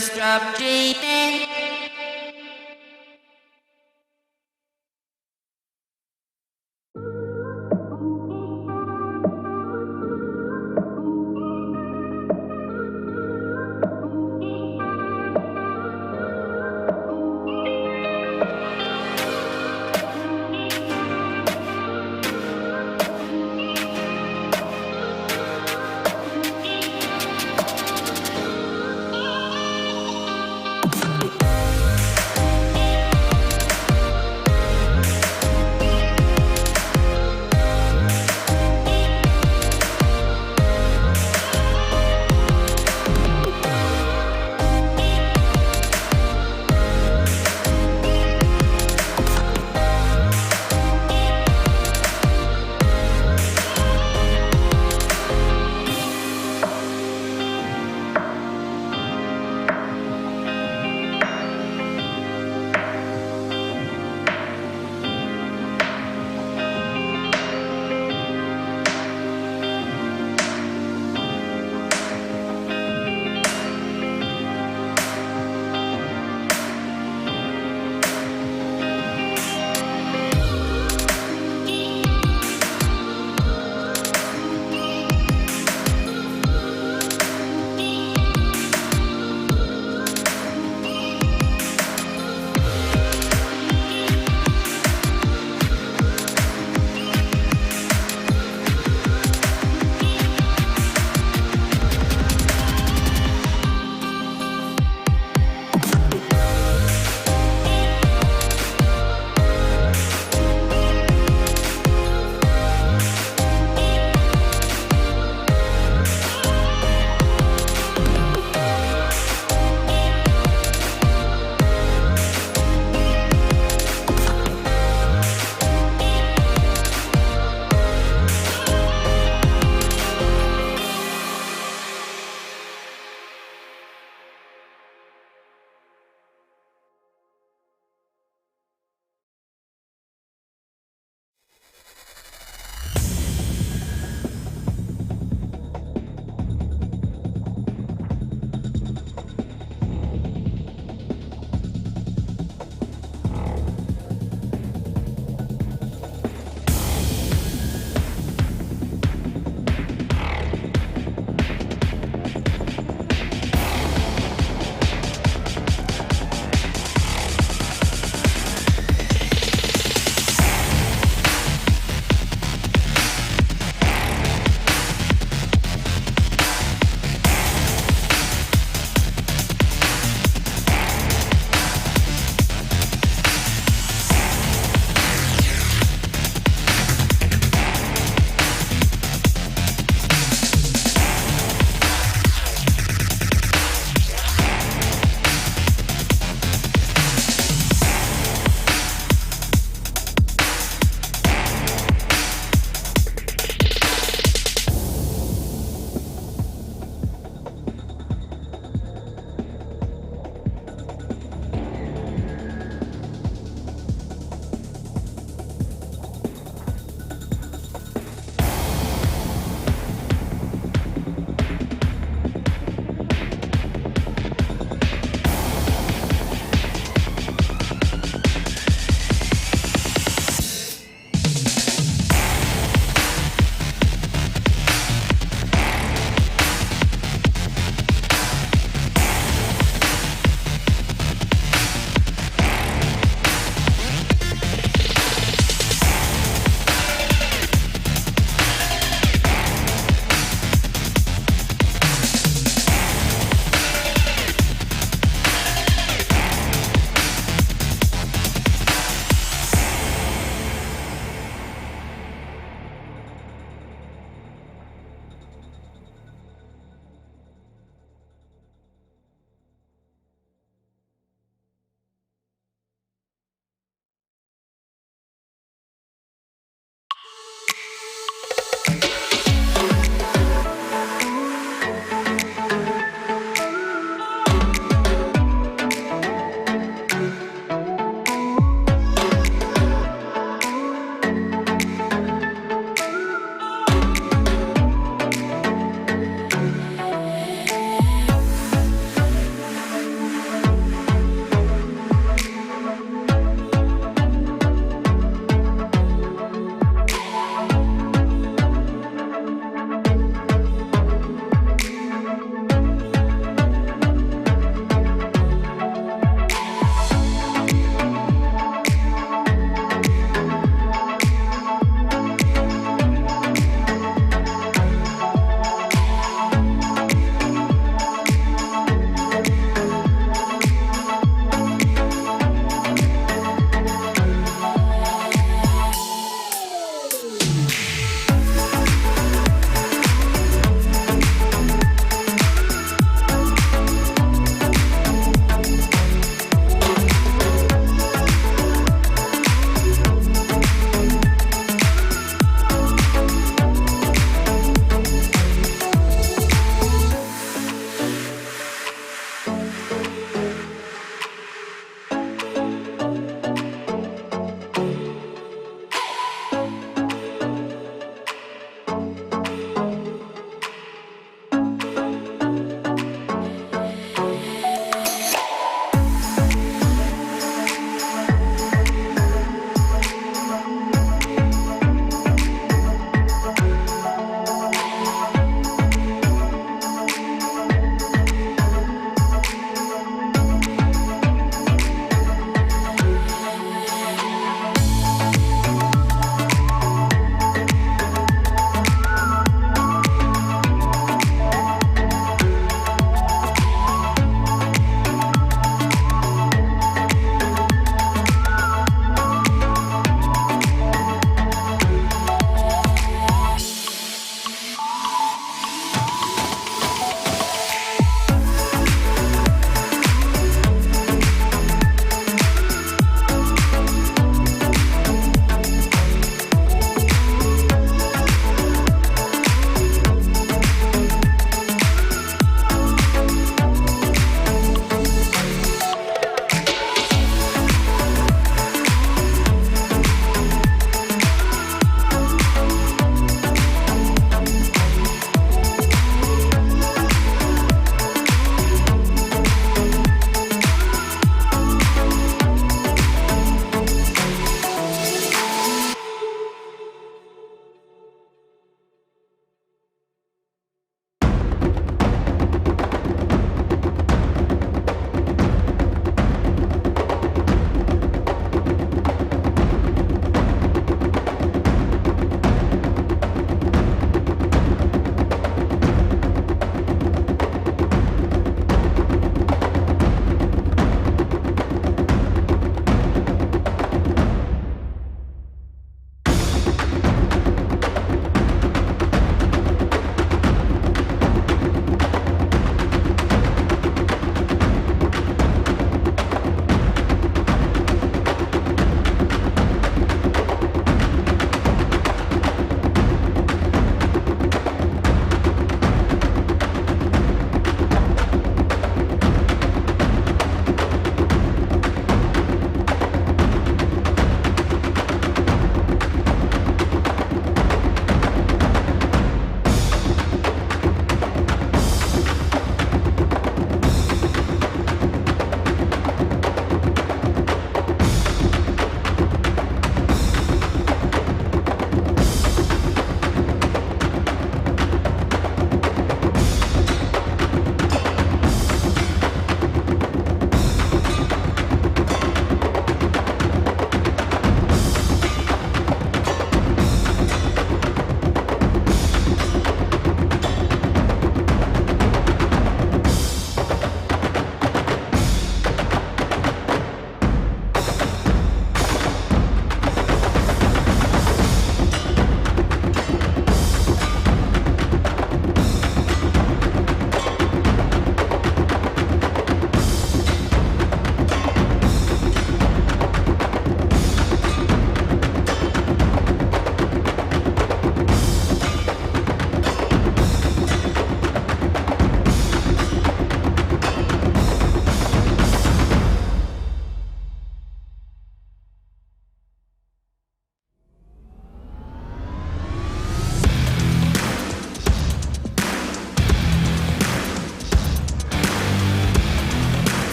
just drop dreaming.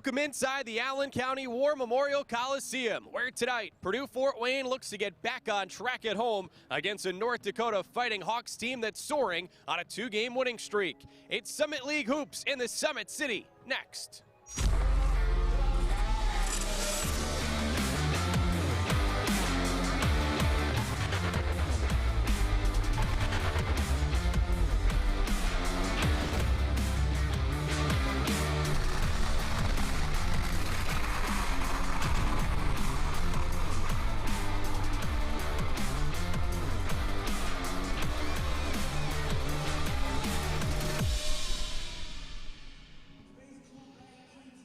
Welcome inside the Allen County War Memorial Coliseum, where tonight Purdue Fort Wayne looks to get back on track at home against a North Dakota Fighting Hawks team that's soaring on a 2-game winning streak. It's Summit League Hoops in the Summit City next.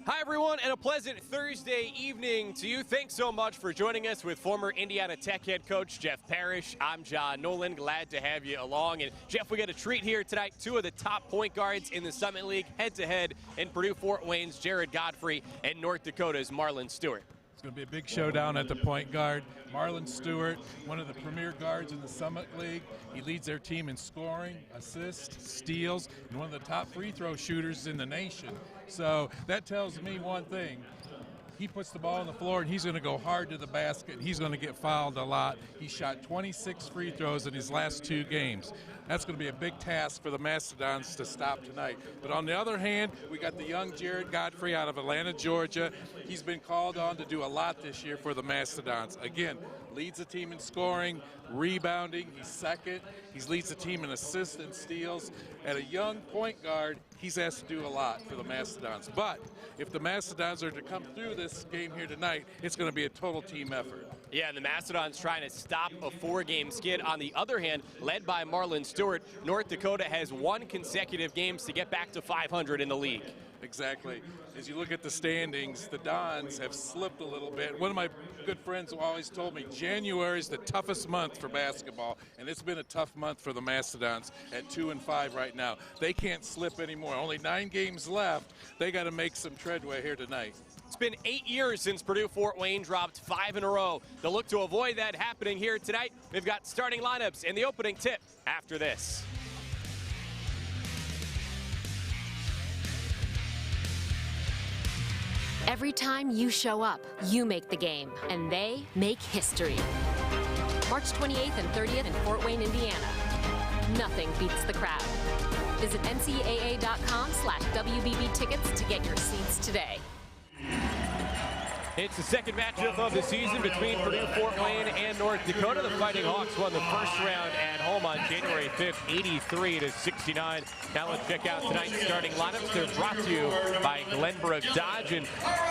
Hi everyone, and a pleasant Thursday evening to you. Thanks so much for joining us with former Indiana Tech head coach Jeff Parrish. I'm John Nolan, glad to have you along. And Jeff, we got a treat here tonight. Two of the top point guards in the Summit League head-to-head in Purdue Fort Wayne's Jared Godfrey and North Dakota's Marlon Stewart. It's going to be a big showdown at the point guard. Marlon Stewart, one of the premier guards in the Summit League. He leads their team in scoring, assists, steals, and one of the top free throw shooters in the nation. So that tells me one thing. He puts the ball on the floor, and he's going to go hard to the basket, and he's going to get fouled a lot. He shot 26 free throws in his last 2 games. That's going to be a big task for the Mastodons to stop tonight. But on the other hand, we got the young Jared Godfrey out of Atlanta, Georgia. He's been called on to do a lot this year for the Mastodons. Again, leads the team in scoring, rebounding. He's second. He leads the team in assists and steals. At a young point guard, he's asked to do a lot for the Mastodons. But if the Mastodons are to come through this game here tonight, it's going to be a total team effort. Yeah, and the Mastodons trying to stop a 4-game skid. On the other hand, led by Marlon Stewart, North Dakota has won consecutive games to get back to 500 in the league. Exactly. As you look at the standings, the Dons have slipped a little bit. One of my good friends always told me January is the toughest month for basketball, and it's been a tough month for the Mastodons at 2-5 right now. They can't slip anymore. Only 9 games left. They got to make some treadway here tonight. It's been 8 years since Purdue Fort Wayne dropped 5 in a row. They'll look to avoid that happening here tonight. We've got starting lineups and the opening tip after this. Every time you show up, you make the game, and they make history. March 28th and 30th in Fort Wayne, Indiana. Nothing beats the crowd. Visit ncaa.com/WBB tickets to get your seats today. It's the second matchup of the season between Purdue Fort Wayne and North Dakota. The Fighting Hawks won the first round at home on January 5th, 83-69. Now let's check out tonight's starting lineups. They're brought to you by Glenbrook Dodge. And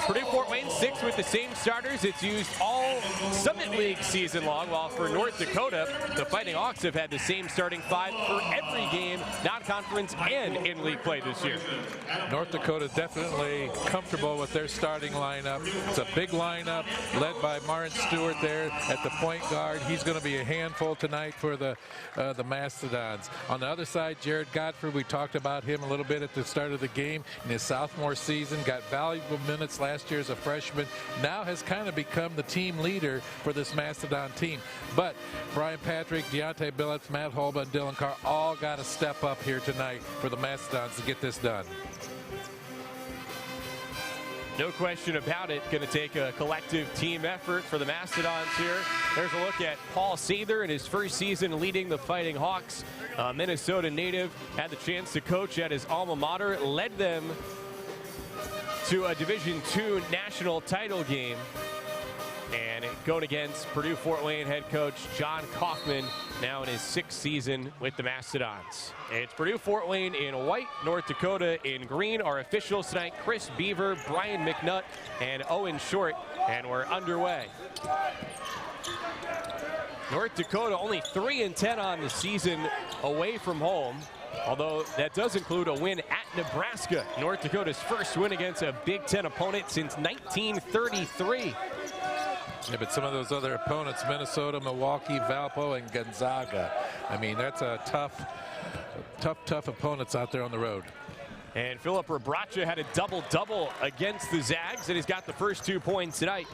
Purdue Fort Wayne sticks with the same starters it's used all Summit League season long, while for North Dakota, the Fighting Hawks have had the same starting 5 for every game, non-conference and in league play this year. North Dakota definitely comfortable with their starting lineup. It's a big lineup led by Marlon Stewart there at the point guard. He's going to be a handful tonight for the Mastodons. On the other side, Jared Godfrey, we talked about him a little bit at the start of the game in his sophomore season, got valuable minutes last year as a freshman, now has kind of become the team leader for this Mastodon team. But Brian Patrick, Deontay Billups, Matt Holba, and Dylan Carr all got to step up here tonight for the Mastodons to get this done. No question about it. Going to take a collective team effort for the Mastodons here. There's a look at Paul Sather in his first season leading the Fighting Hawks. Minnesota native, had the chance to coach at his alma mater, led them to a Division II national title game. And going against Purdue Fort Wayne head coach John Kaufman, now in his 6th season with the Mastodons. It's Purdue Fort Wayne in white, North Dakota in green. Our officials tonight, Chris Beaver, Brian McNutt, and Owen Short, and we're underway. North Dakota only 3-10 on the season away from home, although that does include a win at Nebraska. North Dakota's first win against a Big Ten opponent since 1933. Yeah, but some of those other opponents, Minnesota, Milwaukee, Valpo, and Gonzaga. I mean, that's a tough opponents out there on the road. And Philip Rebracha had a double-double against the Zags, and he's got the first 2 points tonight.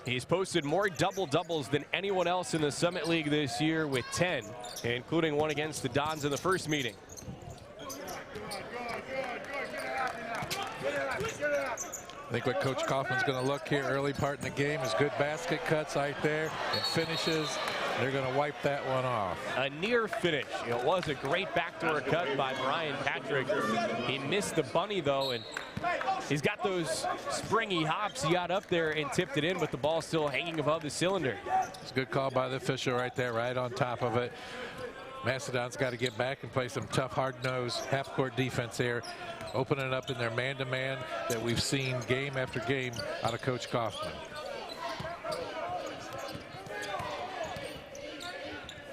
He's posted more double-doubles than anyone else in the Summit League this year with 10, including one against the Dons in the first meeting. I think what Coach Kaufman's going to look here early part in the game is good basket cuts right there and finishes. They're going to wipe that one off. A near finish. It was a great backdoor cut by Brian Patrick. He missed the bunny, though, and he's got those springy hops. He got up there and tipped it in, but the ball still hanging above the cylinder. It's a good call by the official right there, right on top of it. Mastodons got to get back and play some tough, hard-nosed half-court defense here, opening up in their man-to-man that we've seen game after game out of Coach Kaufman.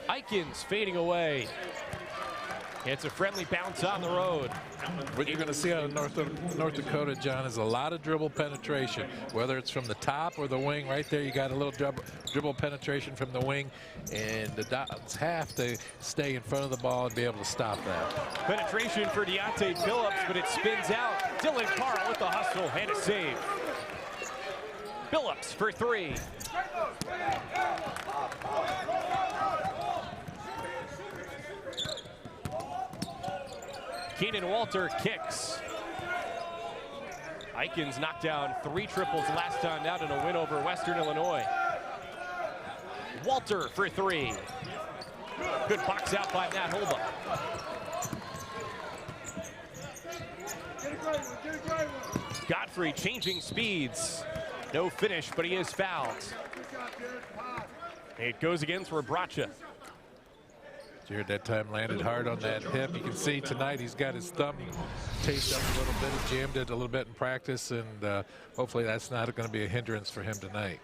Aikens fading away. It's a friendly bounce on the road. What you're going to see out of North Dakota, John, is a lot of dribble penetration, whether it's from the top or the wing. Right there, you got a little dribble penetration from the wing, and the Dons have to stay in front of the ball and be able to stop that. Penetration for Deontay Phillips, but it spins out. Dylan Carl with the hustle and a save. Phillips for three. Keenan Walter kicks. Aikens knocked down 3 triples last time out in a win over Western Illinois. Walter for three. Good box out by Matt Holba. Godfrey changing speeds. No finish, but he is fouled. It goes against Rebracha. Jared that time landed hard on that hip. You can see tonight he's got his thumb taped up a little bit, jammed it a little bit in practice, and hopefully that's not going to be a hindrance for him tonight.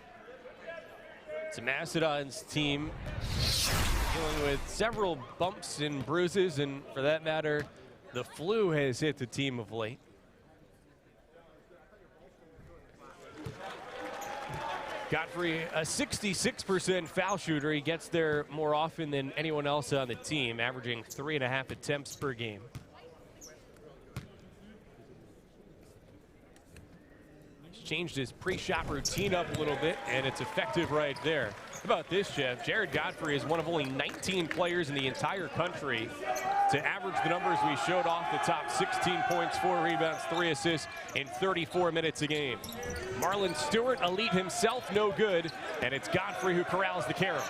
It's a Mastodons team dealing with several bumps and bruises, and for that matter, the flu has hit the team of late. Godfrey, a 66% foul shooter. He gets there more often than anyone else on the team, averaging 3.5 attempts per game. He's changed his pre-shot routine up a little bit, and it's effective right there. How about this, Jeff? Jared Godfrey is one of only 19 players in the entire country to average the numbers we showed off the top: 16 points, 4 rebounds, 3 assists in 34 minutes a game. Marlon Stewart, elite himself, no good, and it's Godfrey who corrals the carom.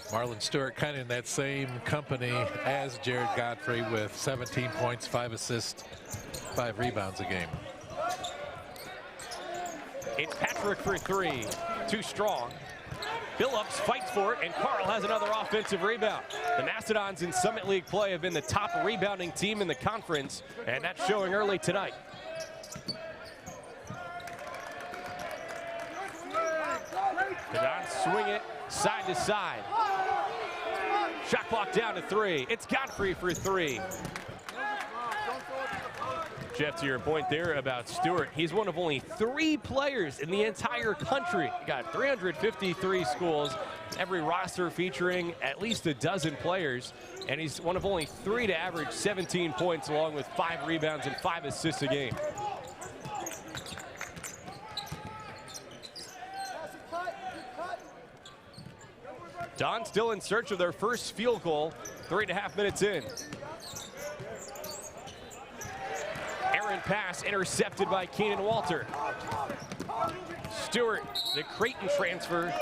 Marlon Stewart kind of in that same company as Jared Godfrey with 17 points, 5 assists, 5 rebounds a game. It's Patrick for three. Too strong. Phillips fights for it, and Carl has another offensive rebound. The Mastodons in Summit League play have been the top rebounding team in the conference, and that's showing early tonight. The Dons swing it side to side. Shot clock down to 3. It's Godfrey for three. Jeff, to your point there about Stewart, he's one of only 3 players in the entire country. He got 353 schools, every roster featuring at least a dozen players, and he's one of only 3 to average 17 points along with 5 rebounds and 5 assists a game. Don still in search of their first field goal, 3.5 minutes in. Pass intercepted by Keenan Walter. Stewart, the Creighton transfer,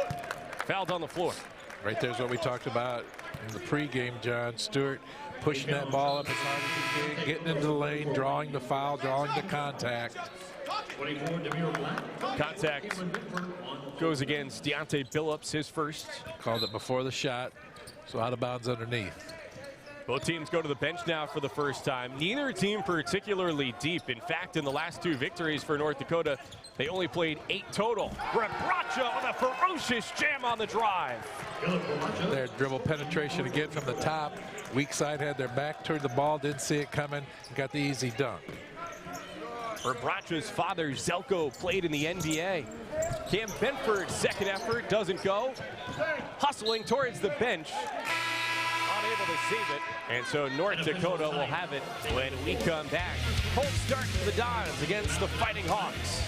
fouled on the floor. Right there's what we talked about in the pregame, John. Stewart pushing that ball up as hard as he can, getting into the lane, drawing the foul, drawing the contact. Contact goes against Deontay Phillips, his first. Called it before the shot, so out of bounds underneath. Both teams go to the bench now for the first time. Neither team particularly deep. In fact, in the last 2 victories for North Dakota, they only played 8 total. Rebracha with a ferocious jam on the drive. Their dribble penetration again from the top. Weak side had their back toward the ball, didn't see it coming, got the easy dunk. Rebracha's father, Zelko, played in the NBA. Cam Benford's second effort doesn't go. Hustling towards the bench. Unable to save it, and so North Dakota will have it when we come back. Cold start for the Dons against the Fighting Hawks.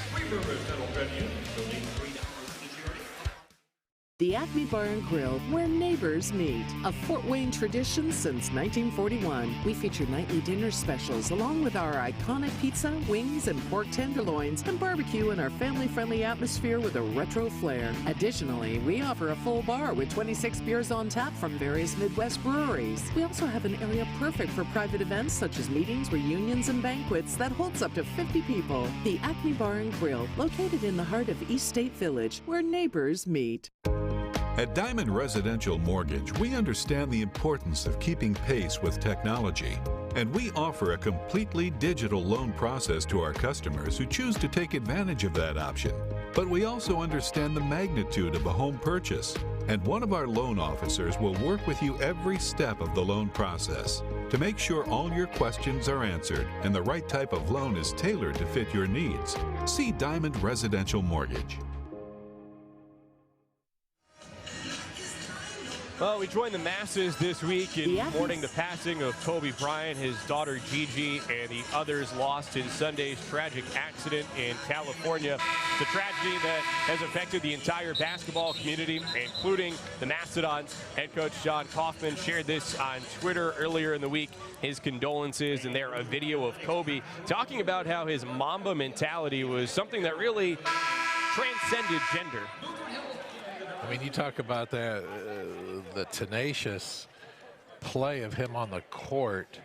The Acme Bar and Grill, where neighbors meet. A Fort Wayne tradition since 1941. We feature nightly dinner specials along with our iconic pizza, wings, and pork tenderloins, and barbecue in our family-friendly atmosphere with a retro flair. Additionally, we offer a full bar with 26 beers on tap from various Midwest breweries. We also have an area perfect for private events such as meetings, reunions, and banquets that holds up to 50 people. The Acme Bar and Grill, located in the heart of East State Village, where neighbors meet. At Diamond Residential Mortgage, we understand the importance of keeping pace with technology, and we offer a completely digital loan process to our customers who choose to take advantage of that option. But we also understand the magnitude of a home purchase, and one of our loan officers will work with you every step of the loan process to make sure all your questions are answered and the right type of loan is tailored to fit your needs. See Diamond Residential Mortgage. Well, we joined the masses this week in mourning the passing of Kobe Bryant, his daughter Gigi, and the others lost in Sunday's tragic accident in California. It's a tragedy that has affected the entire basketball community, including the Mastodons. Head coach John Kaufman shared this on Twitter earlier in the week, his condolences, and there a video of Kobe talking about how his Mamba mentality was something that really transcended gender. I mean, you talk about that, the tenacious play of him on the court.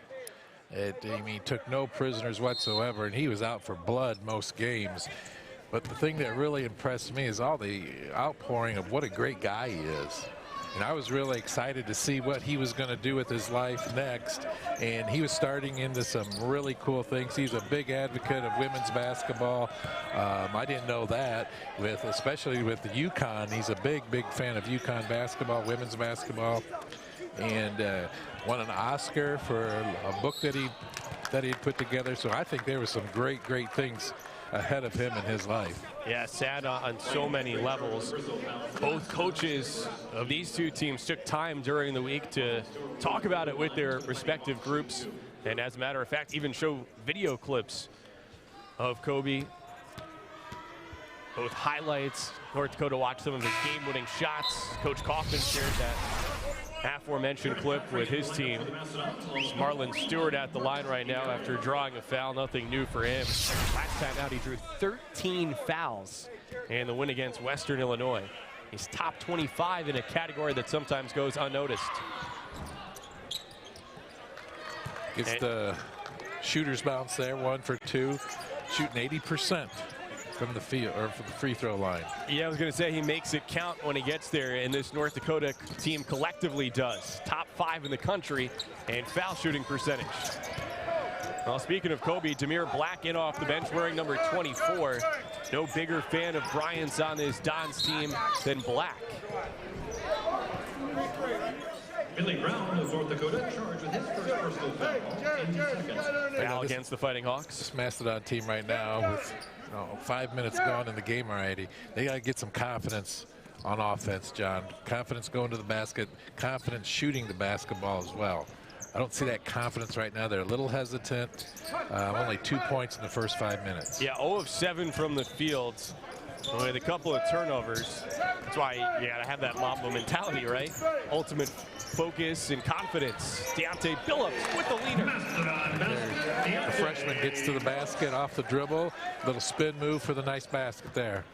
I mean, he took no prisoners whatsoever, and he was out for blood most games. But the thing that really impressed me is all the outpouring of what a great guy he is. And I was really excited to see what he was going to do with his life next. And he was starting into some really cool things. He's a big advocate of women's basketball. I didn't know that, especially with the UConn. He's a big fan of UConn basketball, women's basketball. And won an Oscar for a book that he put together. So I think there were some great things ahead of him in his life. Yeah, sad on so many levels. Both coaches of these two teams took time during the week to talk about it with their respective groups, and as a matter of fact, even show video clips of Kobe. Both highlights. North Dakota watched some of his game-winning shots. Coach Kaufman shared that aforementioned clip with his team. It's Marlon Stewart at the line right now after drawing a foul. Nothing new for him. Last time out, he drew 13 fouls in the win against Western Illinois. He's top 25 in a category that sometimes goes unnoticed. Gets the shooter's bounce there, 1 for 2, shooting 80% from the field or from the free throw line. Yeah, I was going to say he makes it count when he gets there, and this North Dakota team collectively does. Top 5 in the country and foul shooting percentage. Well, speaking of Kobe, Demir Black in off the bench wearing number 24. No bigger fan of Bryant's on this Dons team than Black. Billy Brown of North Dakota charged with his first personal foul in seconds. Foul against the Fighting Hawks. This Mastodon team right now with 5 minutes gone in the game already. They got to get some confidence on offense, John. Confidence going to the basket, confidence shooting the basketball as well. I don't see that confidence right now. They're a little hesitant. Only 2 points in the first 5 minutes. Yeah, 0 of 7 from the field with a couple of turnovers. That's why you got to have that Mamba mentality, right? Ultimate focus and confidence. Deontay Billups with the leader. The freshman gets to the basket off the dribble. Little spin move for the nice basket there.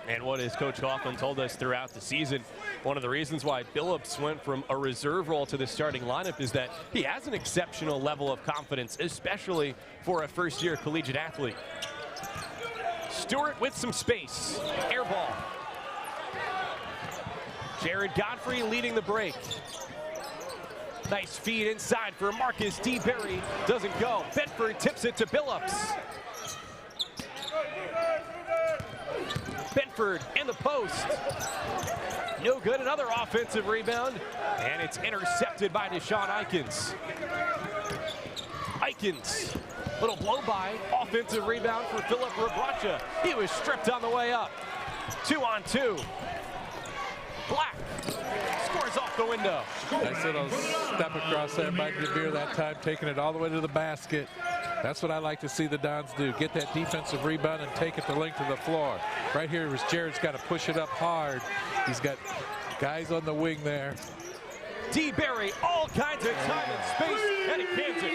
And what has Coach Kaufman told us throughout the season, one of the reasons why Billups went from a reserve role to the starting lineup is that he has an exceptional level of confidence, especially for a first-year collegiate athlete. Stewart with some space. Air ball. Jared Godfrey leading the break. Nice feed inside for Marcus D. Berry. Doesn't go. Bedford tips it to Billups. Bedford in the post. No good. Another offensive rebound. And it's intercepted by Deshaun Eikens. Eikens. Little blow by. Offensive rebound for Philip Robracha. He was stripped on the way up. 2-on-2. Black scores off the window. Nice little step across there by DeVere that time, taking it all the way to the basket. That's what I like to see the Dons do. Get that defensive rebound and take it the length of the floor. Right here was Jared's got to push it up hard. He's got guys on the wing there. D-Berry, all kinds of time and space, and he cans it.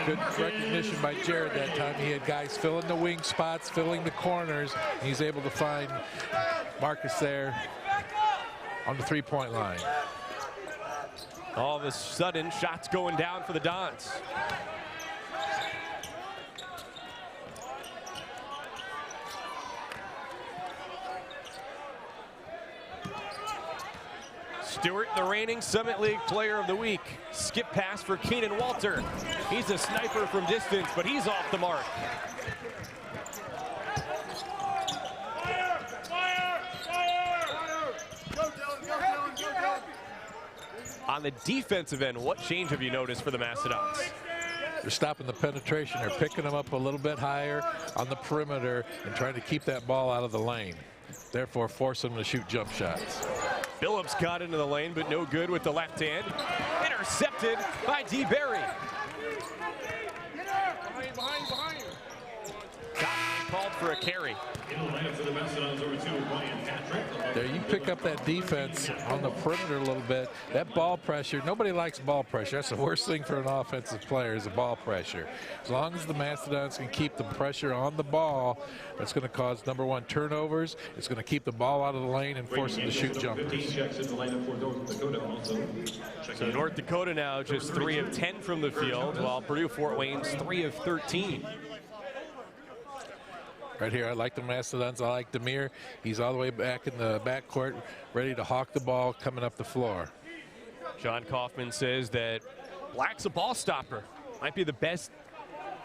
Good recognition by Jared that time. He had guys filling the wing spots, filling the corners. He's able to find Marcus there on the three-point line. All of a sudden, shots going down for the Dons. Stewart, the reigning Summit League Player of the Week. Skip pass for Keenan Walter. He's a sniper from distance, but he's off the mark. On the defensive end, what change have you noticed for the Mastodons? They're stopping the penetration. They're picking them up a little bit higher on the perimeter and trying to keep that ball out of the lane. Therefore, force them to shoot jump shots. Phillips got into the lane, but no good with the left hand. Intercepted by D-Berry. Behind. Called for a carry. There, you pick up that defense on the perimeter a little bit. That ball pressure, nobody likes ball pressure. That's the worst thing for an offensive player is the ball pressure. As long as the Mastodons can keep the pressure on the ball, that's going to cause, number one, turnovers. It's going to keep the ball out of the lane and force them to shoot jumpers. So North Dakota now just 3 of 10 from the field, while Purdue Fort Wayne's 3 of 13. Right here, I like the Mastodons. I like Demir. He's all the way back in the backcourt, ready to hawk the ball coming up the floor. John Kaufman says that Black's a ball stopper. Might be the best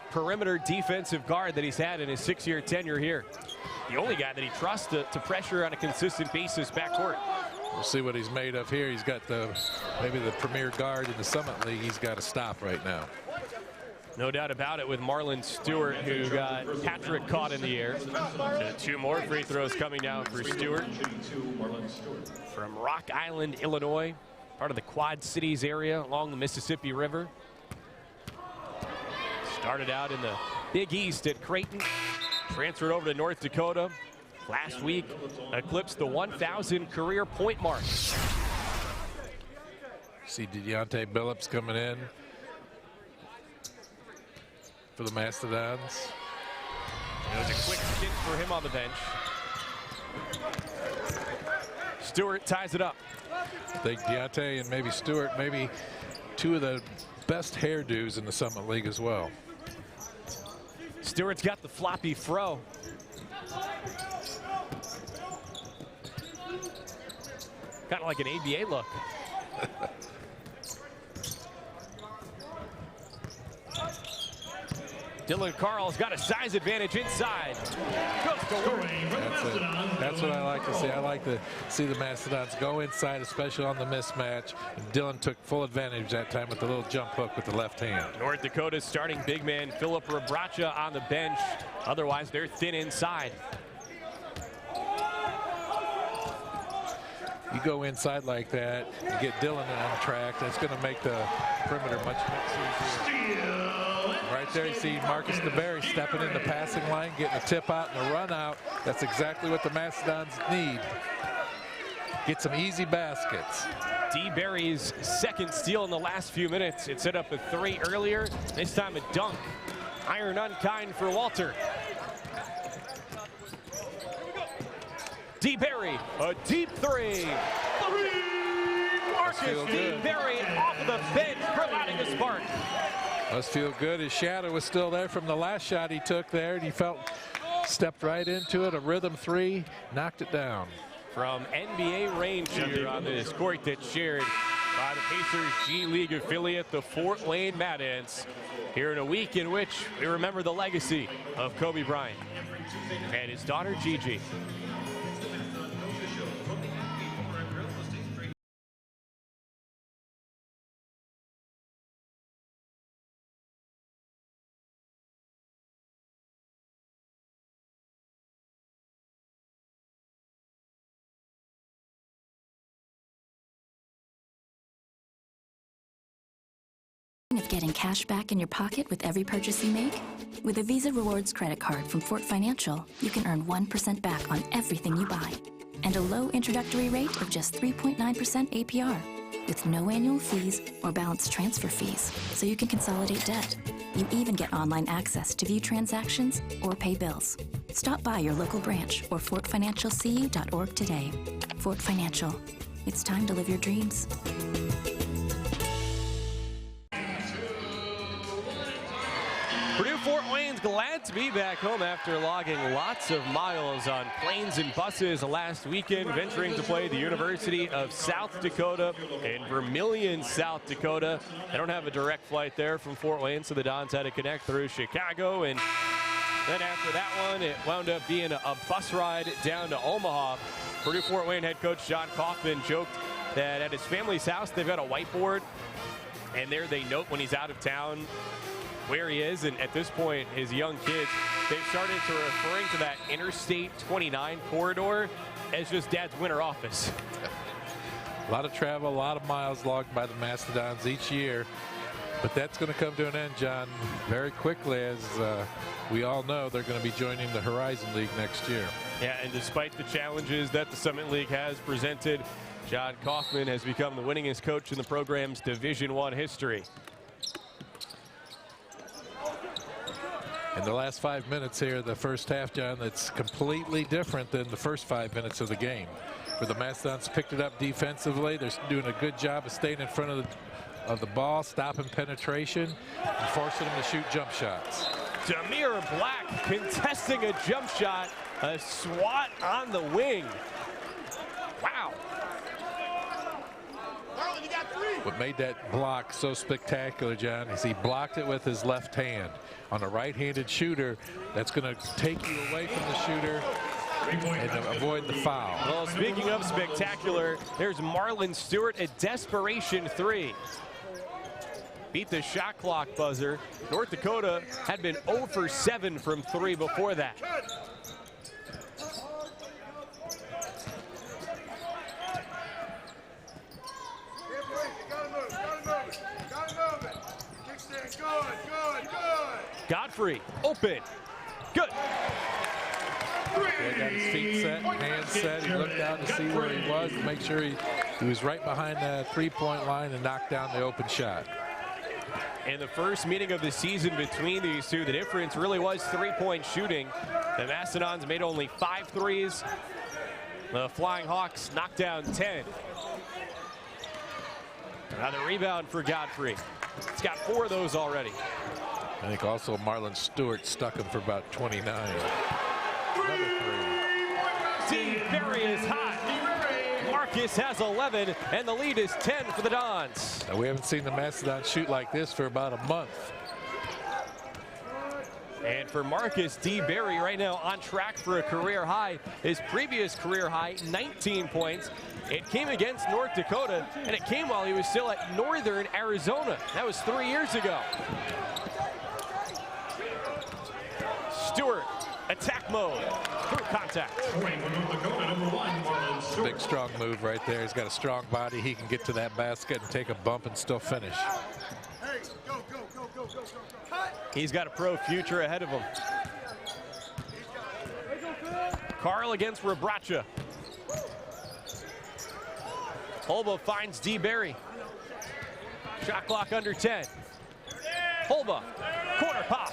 perimeter defensive guard that he's had in his 6-year tenure here. The only guy that he trusts to pressure on a consistent basis backcourt. We'll see what he's made of here. He's got maybe the premier guard in the Summit League. He's got to stop right now. No doubt about it with Marlon Stewart, who got Patrick caught in the air. So 2 more free throws coming down for Stewart. From Rock Island, Illinois, part of the Quad Cities area along the Mississippi River. Started out in the Big East at Creighton, transferred over to North Dakota. Last week, eclipsed the 1,000 career point mark. See Deontay Billups coming in for the Mastodons. It was a quick stint for him on the bench. Stewart ties it up. I think Deontay and maybe Stewart, maybe 2 of the best hairdos in the Summit League as well. Stewart's got the floppy fro. Kind of like an ABA look. Dylan Carl's got a size advantage inside. Goes to work. That's what I like to see. I like to see the Mastodons go inside, especially on the mismatch. And Dylan took full advantage that time with the little jump hook with the left hand. North Dakota's starting big man Philip Rabracha on the bench. Otherwise, they're thin inside. You go inside like that, you get Dylan on track. That's going to make the perimeter much easier. Right there, you see Marcus DeBerry stepping in the passing line, getting a tip out and a run out. That's exactly what the Mastodons need. Get some easy baskets. D-Berry's second steal in the last few minutes. It set up a 3 earlier. This time a dunk. Iron unkind for Walter. D-Berry, a deep 3. Marcus D-Berry off of the bench, providing a spark. Must feel good. His shadow was still there from the last shot he took there, and he stepped right into it. A rhythm 3, knocked it down. From NBA range here on this court that's shared by the Pacers G League affiliate, the Fort Wayne Mad Ants, here in a week in which we remember the legacy of Kobe Bryant and his daughter Gigi. getting cash back in your pocket with every purchase you make? With a Visa Rewards credit card from Fort Financial, you can earn 1% back on everything you buy. And a low introductory rate of just 3.9% APR, with no annual fees or balance transfer fees, so you can consolidate debt. You even get online access to view transactions or pay bills. Stop by your local branch or fortfinancialcu.org today. Fort Financial. It's time to live your dreams. Purdue Fort Wayne's glad to be back home after logging lots of miles on planes and buses last weekend, venturing to play the University of South Dakota in Vermillion, South Dakota. They don't have a direct flight there from Fort Wayne, so the Dons had to connect through Chicago, and then after that one, it wound up being a bus ride down to Omaha. Purdue Fort Wayne head coach John Kaufman joked that at his family's house, they've got a whiteboard, and there they note when he's out of town where he is, and at this point, his young kids, they've started to referring to that Interstate 29 corridor as just Dad's winter office. A lot of travel, a lot of miles logged by the Mastodons each year, but that's going to come to an end, John, very quickly, as we all know they're going to be joining the Horizon League next year. Yeah, and despite the challenges that the Summit League has presented, John Kaufman has become the winningest coach in the program's Division I history. In the last 5 minutes here, the first half, John, that's completely different than the first 5 minutes of the game, where the Mastodons picked it up defensively. They're doing a good job of staying in front of the ball, stopping penetration, and forcing them to shoot jump shots. Demir Black contesting a jump shot, a swat on the wing. Wow. What made that block so spectacular, John, is he blocked it with his left hand. On a right-handed shooter, that's going to take you away from the shooter and avoid the foul. Well, speaking of spectacular, there's Marlon Stewart, a desperation three. Beat the shot clock buzzer. North Dakota had been 0 for 7 from 3 before that. Godfrey, open, good. He got his feet set, hands set. He looked down to see where he was to make sure he was right behind the three-point line and knocked down the open shot. In the first meeting of the season between these two, the difference really was three-point shooting. The Mastodons made only 5 threes. The Flying Hawks knocked down 10. Another rebound for Godfrey. He's got 4 of those already. I think also Marlon Stewart stuck him for about 29. Another 3. DeBerry is hot. Marcus has 11, and the lead is 10 for the Dons. Now, we haven't seen the Mastodons shoot like this for about a month. And for Marcus DeBerry right now on track for a career high. His previous career high, 19 points. It came against North Dakota, and it came while he was still at Northern Arizona. That was 3 years ago. Stewart, attack mode, through contact. Big, strong move right there. He's got a strong body. He can get to that basket and take a bump and still finish. He's got a pro future ahead of him. Carl against Rebracha. Holba finds DeBerry. Shot clock under 10. Holba, corner pop.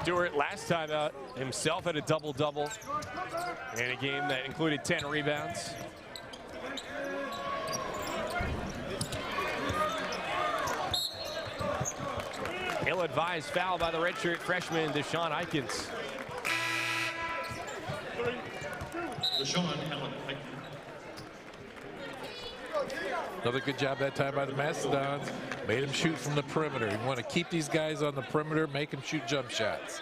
Stewart last time out himself had a double-double in a game that included 10 rebounds. Ill-advised foul by the redshirt freshman Deshaun Eikens. Another good job that time by the Mastodons. Made him shoot from the perimeter. You want to keep these guys on the perimeter, make them shoot jump shots.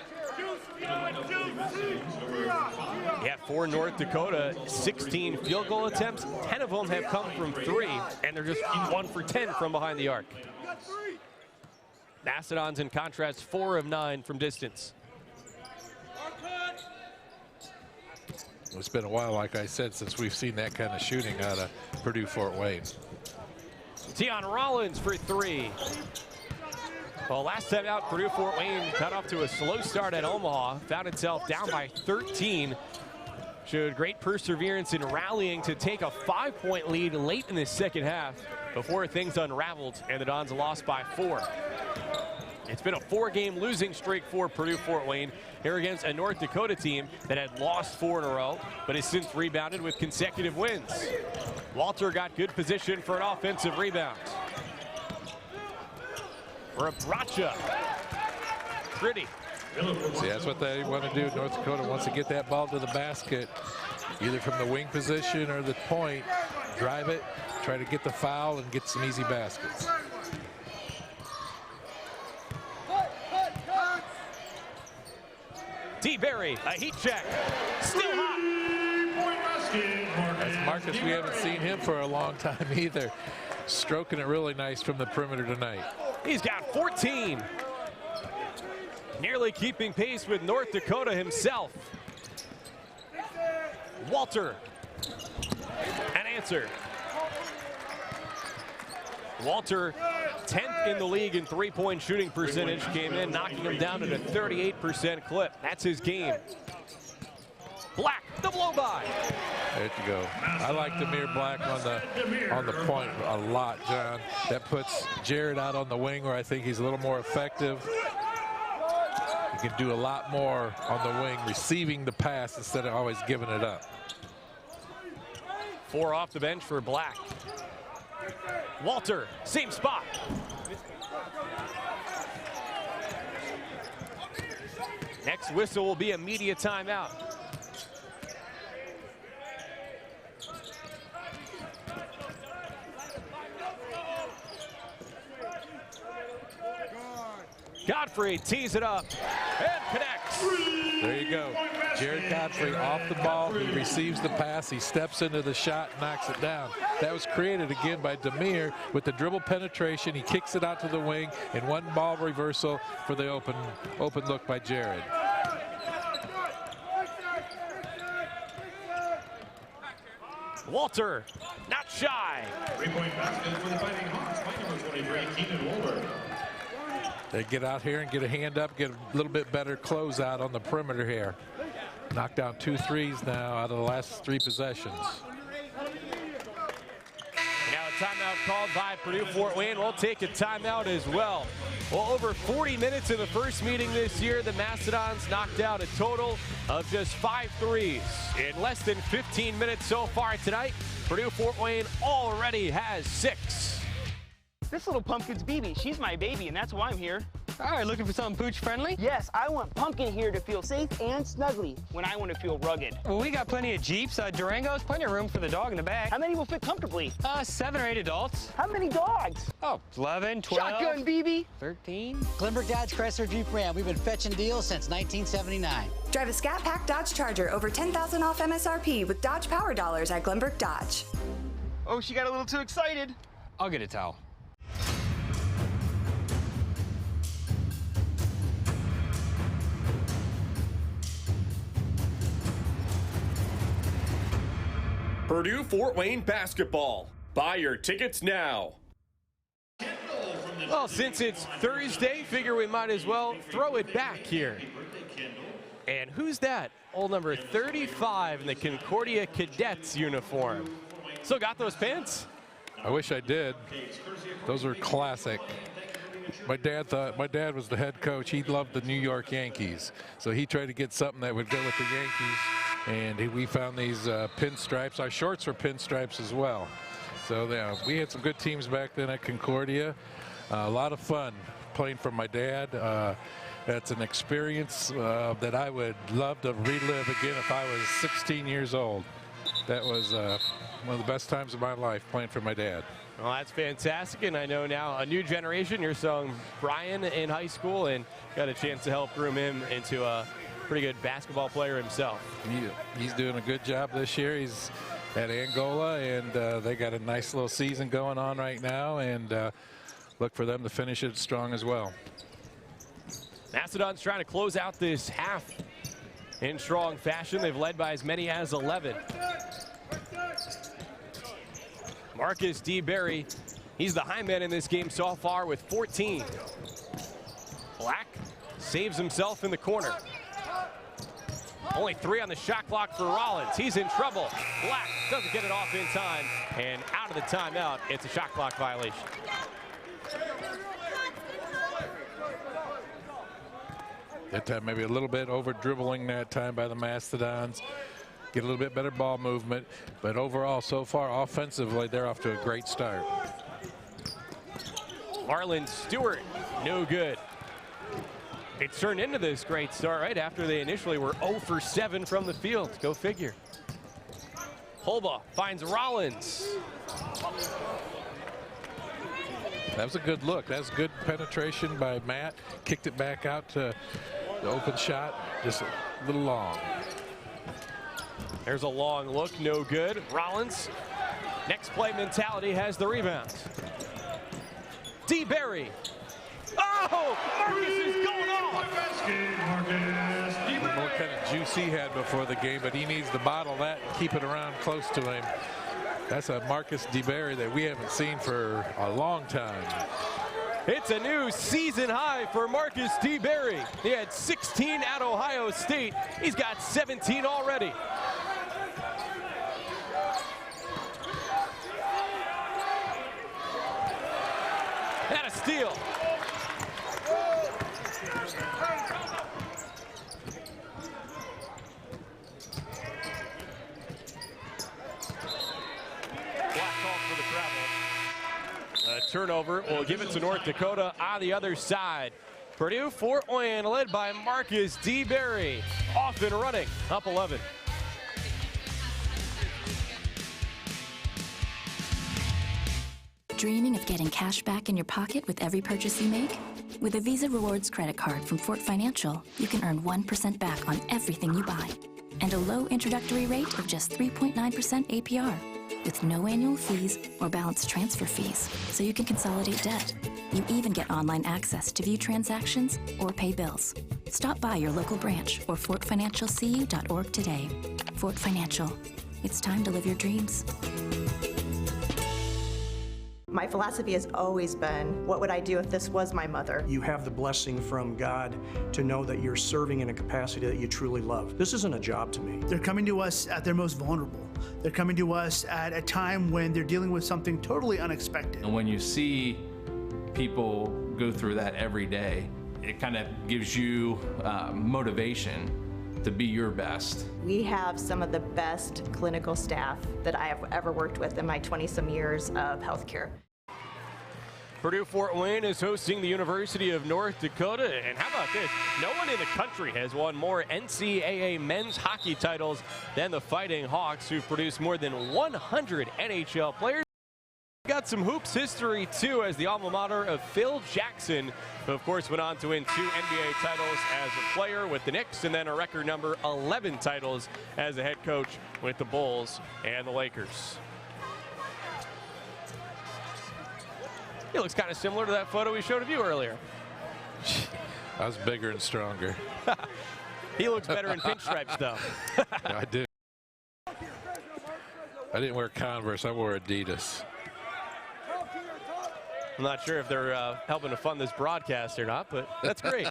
Yeah, for North Dakota, 16 field goal attempts. 10 of them have come from 3, and they're just 1 for 10 from behind the arc. Mastodons, in contrast, 4 of 9 from distance. It's been a while, like I said, since we've seen that kind of shooting out of Purdue Fort Wayne. Tion Rollins for 3. Well, last time out, Purdue Fort Wayne got off to a slow start at Omaha, found itself down by 13. Showed great perseverance in rallying to take a 5-point lead late in the second half before things unraveled and the Dons lost by 4. It's been a 4-game losing streak for Purdue Fort Wayne here against a North Dakota team that had lost 4 in a row, but has since rebounded with consecutive wins. Walter got good position for an offensive rebound. Rabracha. Pretty. See, that's what they want to do. North Dakota wants to get that ball to the basket, either from the wing position or the point, drive it, try to get the foul and get some easy baskets. D. Berry, a heat check, still hot. As Marcus, we haven't seen him for a long time either. Stroking it really nice from the perimeter tonight. He's got 14. Nearly keeping pace with North Dakota himself. Walter, an answer. Walter, 10th in the league in three-point shooting percentage, came in knocking him down at a 38% clip. That's his game. Black, the blow-by. There you go. I like Demir Black on the point a lot, John. That puts Jared out on the wing where I think he's a little more effective. He can do a lot more on the wing, receiving the pass instead of always giving it up. 4 off the bench for Black. Walter, same spot. Next whistle will be a media timeout. Godfrey tees it up and connects. There you go. Jared Godfrey off the ball. He receives the pass. He steps into the shot, knocks it down. That was created again by Demir with the dribble penetration. He kicks it out to the wing and one ball reversal for the open look by Jared. Walter, not shy. 3-point basket for the Fighting Hawks by number 23, Keenan Woolver. They get out here and get a hand up, get a little bit better closeout on the perimeter here. Knocked down 2 threes now out of the last 3 possessions. Now a timeout called by Purdue Fort Wayne. We'll take a timeout as well. Well, over 40 minutes in the first meeting this year, the Mastodons knocked out a total of just 5 threes. In less than 15 minutes so far tonight, Purdue Fort Wayne already has 6. This little pumpkin's BB. She's my baby, and that's why I'm here. All right, looking for something pooch-friendly? Yes, I want Pumpkin here to feel safe and snuggly when I want to feel rugged. Well, we got plenty of Jeeps, Durangos, plenty of room for the dog in the back. How many will fit comfortably? 7 or 8 adults. How many dogs? Oh, 11, 12. Shotgun, BB. 13. Glenbrook Dodge Chrysler Jeep Ram. We've been fetching deals since 1979. Drive a Scat Pack Dodge Charger over $10,000 off MSRP with Dodge Power Dollars at Glenbrook Dodge. Oh, she got a little too excited. I'll get a towel. Purdue Fort Wayne basketball. Buy your tickets now. Well, since it's Thursday, figure we might as well throw it back here. And who's that? Old number 35 in the Concordia Cadets uniform. Still got those pants? I wish I did. Those are classic. My dad was the head coach. He loved the New York Yankees. So he tried to get something that would go with the Yankees. And we found these pinstripes. Our shorts were pinstripes as well. So yeah, we had some good teams back then at Concordia. A lot of fun playing for my dad. That's an experience that I would love to relive again if I was 16 years old. That was one of the best times of my life playing for my dad. Well, that's fantastic, and I know now a new generation. You're showing Brian in high school and got a chance to help groom him into a pretty good basketball player himself. He's doing a good job this year. He's at Angola, and they got a nice little season going on right now, and look for them to finish it strong as well. Mastodons trying to close out this half in strong fashion. They've led by as many as 11. Marcus D. Berry, He's the high man in this game so far with 14. Black saves himself in the corner. Only 3 on the shot clock for Rollins. He's in trouble. Black doesn't get it off in time, and out of the timeout, it's a shot clock violation. That time maybe a little bit over dribbling that time by the Mastodons. Get a little bit better ball movement, but overall so far offensively they're off to a great start. Marlon Stewart, no good. It turned into this great start right after they initially were 0 for 7 from the field. Go figure. Holba finds Rollins. That was a good look. That was good penetration by Matt. Kicked it back out to the open shot. Just a little long. There's a long look, no good. Rollins, next play mentality, has the rebound. D. Berry. Oh, Marcus is going off. I don't know what kind of juice he had before the game, but he needs to bottle that and keep it around close to him. That's a Marcus DeBerry that we haven't seen for a long time. It's a new season high for Marcus DeBerry. He had 16 at Ohio State. He's got 17 already. And a steal. Turnover. We'll give it to North Dakota on the other side. Purdue, Fort Wayne, led by Marcus DeBerry. Off and running, up 11. Dreaming of getting cash back in your pocket with every purchase you make? With a Visa Rewards credit card from Fort Financial, you can earn 1% back on everything you buy. And a low introductory rate of just 3.9% APR. With no annual fees or balance transfer fees, so you can consolidate debt. You even get online access to view transactions or pay bills. Stop by your local branch or fortfinancialcu.org today. Fort Financial. It's time to live your dreams. My philosophy has always been, what would I do if this was my mother? You have the blessing from God to know that you're serving in a capacity that you truly love. This isn't a job to me. They're coming to us at their most vulnerable. They're coming to us at a time when they're dealing with something totally unexpected. And when you see people go through that every day, it kind of gives you motivation to be your best. We have some of the best clinical staff that I have ever worked with in my 20-some years of healthcare. Purdue Fort Wayne is hosting the University of North Dakota, and how about this? No one in the country has won more NCAA men's hockey titles than the Fighting Hawks, who've produced more than 100 NHL players. Got some hoops history too, as the alma mater of Phil Jackson, who of course went on to win 2 NBA titles as a player with the Knicks, and then a record number 11 titles as a head coach with the Bulls and the Lakers. He looks kind of similar to that photo we showed of you earlier. I was bigger and stronger. He looks better in pinstripes though. I did. I didn't wear Converse, I wore Adidas. I'm not sure if they're helping to fund this broadcast or not, but that's great.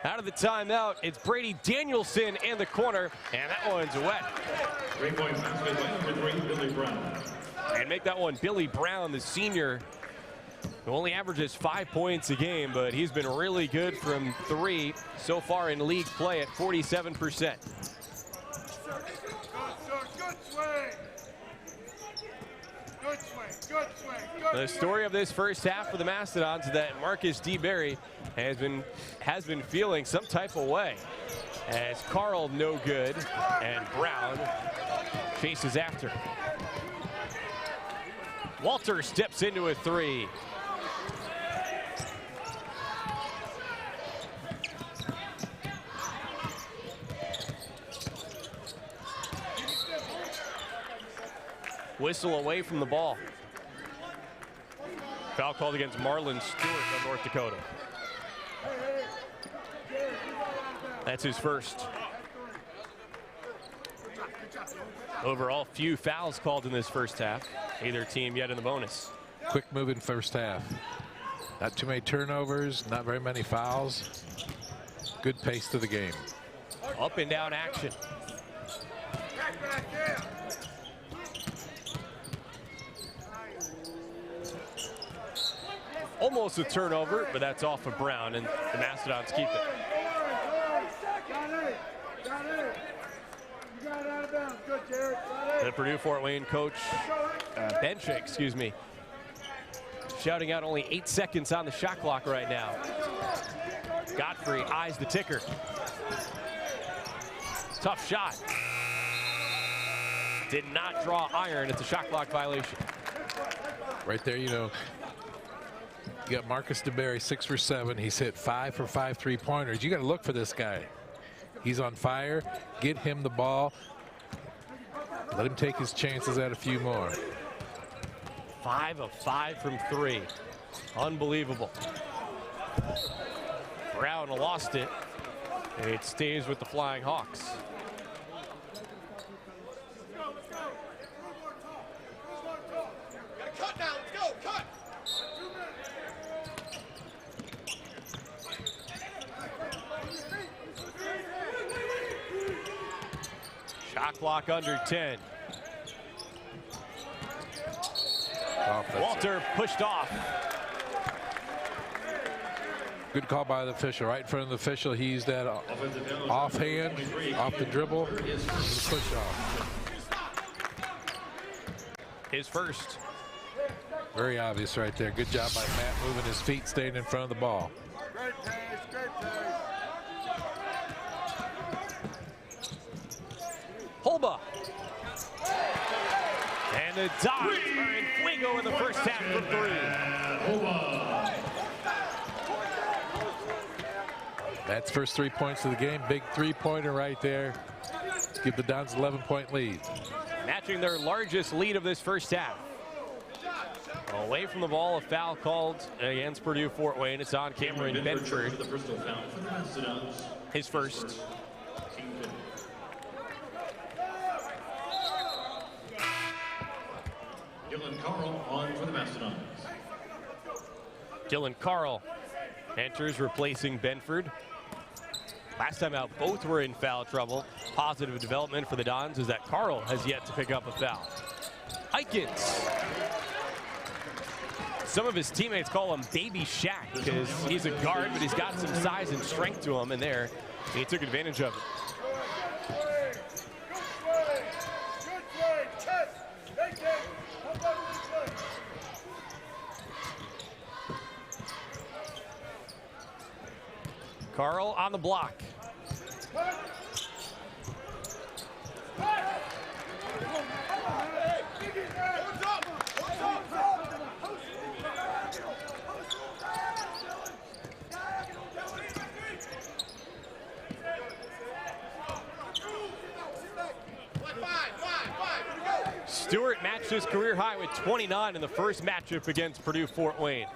Out of the timeout, it's Brady Danielson in the corner, and that one's wet. 3-point basket by number 3, Billy Brown. And make that one Billy Brown, the senior, who only averages 5 points a game, but he's been really good from 3 so far in league play at 47%. The story of this first half for the Mastodons is that Marcus DeBerry has been feeling some type of way, as Carl no good and Brown chases after. Walter steps into a 3. Whistle away from the ball. Foul called against Marlon Stewart of North Dakota. That's his first. Overall, few fouls called in this first half. Either team yet in the bonus. Quick moving first half. Not too many turnovers, not very many fouls. Good pace to the game. Up and down action. Almost a turnover, but that's off of Brown, and the Mastodons keep it. The Purdue Fort Wayne coach, bench, shouting out only 8 seconds on the shot clock right now. Godfrey eyes the ticker. Tough shot. Did not draw iron. It's a shot clock violation. Right there, you know, you got Marcus DeBerry, 6 for 7. He's hit 5 for 5 3-pointers. You got to look for this guy. He's on fire. Get him the ball. Let him take his chances at a few more. 5 of 5 from 3. Unbelievable. Brown lost it. It stays with the Flying Hawks. Cut now, let's go, cut! Shot clock under 10. Walter pushed off. Good call by the official. Right in front of the official. He used that offhand, off the dribble, push off. His first. Very obvious right there. Good job by Matt moving his feet, staying in front of the ball. Great pace, great pace. Holba. And the Dogs are in fuego in the first half from 3. That's first 3 points of the game. Big 3-pointer right there. Give the Dons an 11-point lead. Matching their largest lead of this first half. Away from the ball, a foul called against Purdue Fort Wayne. It's on Cameron Benford. His first. Dylan Carl on for the Mastodons. Dylan Carl enters, replacing Benford. Last time out, both were in foul trouble. Positive development for the Dons is that Carl has yet to pick up a foul. Aikens. Some of his teammates call him Baby Shaq because he's a guard, but he's got some size and strength to him in there. And he took advantage of it. Carl on the block. Stewart matched his career high with 29 in the first matchup against Purdue Fort Wayne.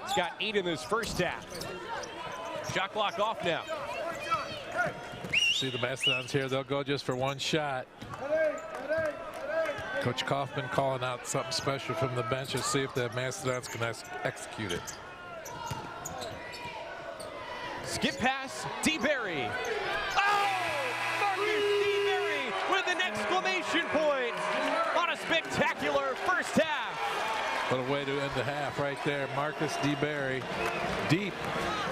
He's got 8 in this first half. Shot clock off now. See the Mastodons here. They'll go just for one shot. Coach Kaufman calling out something special from the bench to see if the Mastodons can execute it. Skip pass, DeBerry. Oh! Marcus DeBerry with an exclamation point on a spectacular first half. What a way to end the half right there. Marcus DeBerry, deep,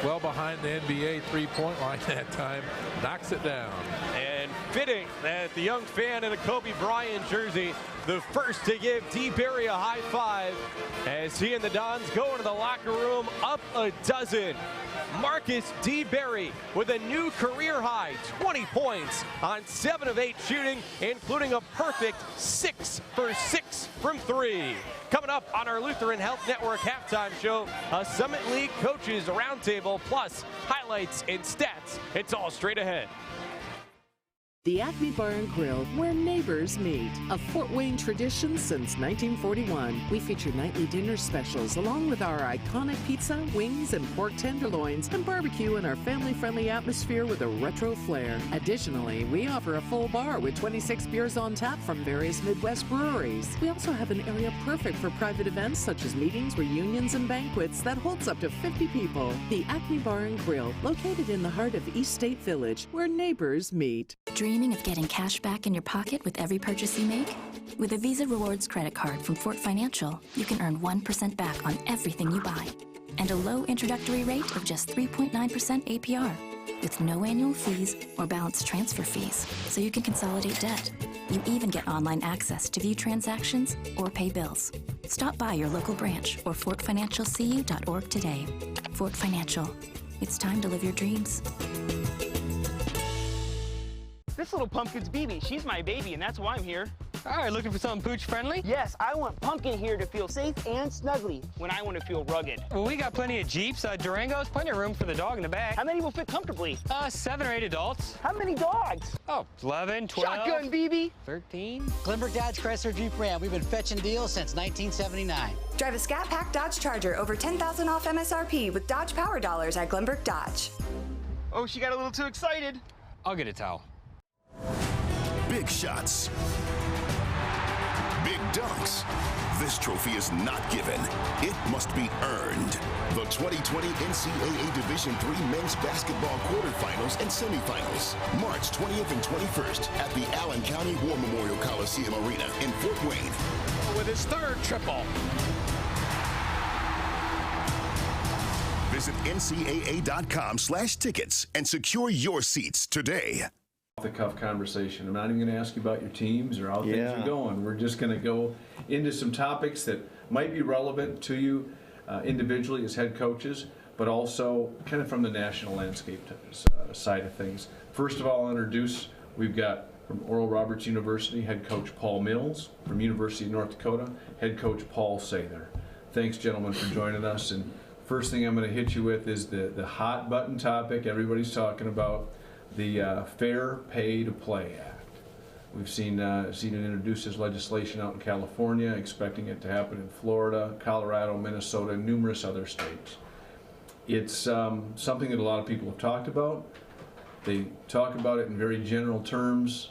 well behind the NBA 3-point line that time, knocks it down. And fitting that the young fan in a Kobe Bryant jersey, the first to give DeBerry a high five as he and the Dons go into the locker room up a dozen. Marcus DeBerry with a new career high, 20 points on 7 of 8 shooting, including a perfect 6 for 6 from 3. Coming up on our Lutheran Health Network halftime show, a Summit League coaches roundtable plus highlights and stats. It's all straight ahead. The Acme Bar and Grill, where neighbors meet. A Fort Wayne tradition since 1941. We feature nightly dinner specials along with our iconic pizza, wings, and pork tenderloins, and barbecue in our family-friendly atmosphere with a retro flair. Additionally, we offer a full bar with 26 beers on tap from various Midwest breweries. We also have an area perfect for private events such as meetings, reunions, and banquets that holds up to 50 people. The Acme Bar and Grill, located in the heart of East State Village, where neighbors meet. Dreaming of getting cash back in your pocket with every purchase you make? With a Visa Rewards credit card from Fort Financial, you can earn 1% back on everything you buy. And a low introductory rate of just 3.9% APR. With no annual fees or balance transfer fees, so you can consolidate debt. You even get online access to view transactions or pay bills. Stop by your local branch or fortfinancialcu.org today. Fort Financial. It's time to live your dreams. This little pumpkin's BB. She's my baby, and that's why I'm here. All right, looking for something pooch-friendly? Yes, I want Pumpkin here to feel safe and snuggly when I want to feel rugged. Well, we got plenty of Jeeps, Durangos, plenty of room for the dog in the back. How many will fit comfortably? 7 or 8 adults. How many dogs? Oh, 11, 12. Shotgun, BB. 13. Glenbrook Dodge Chrysler Jeep Ram. We've been fetching deals since 1979. Drive a Scat Pack Dodge Charger over $10,000 off MSRP with Dodge Power Dollars at Glenbrook Dodge. Oh, she got a little too excited. I'll get a towel. Big shots. Big dunks. This trophy is not given. It must be earned. The 2020 NCAA Division III Men's Basketball Quarterfinals and Semifinals. March 20th and 21st at the Allen County War Memorial Coliseum Arena in Fort Wayne. With his third triple. Visit ncaa.com/tickets and secure your seats today. The cuff conversation. I'm not even going to ask you about your teams or how things are going. We're just going to go into some topics that might be relevant to you individually as head coaches, but also kind of from the national landscape side of things. First of all, I'll introduce, we've got from Oral Roberts University, head coach Paul Mills. From University of North Dakota, head coach Paul Sather. Thanks, gentlemen, for joining us. And first thing I'm going to hit you with is the hot button topic everybody's talking about. The Fair Pay to Play Act. We've seen it introduced as legislation out in California, expecting it to happen in Florida, Colorado, Minnesota, and numerous other states. It's something that a lot of people have talked about. They talk about it in very general terms.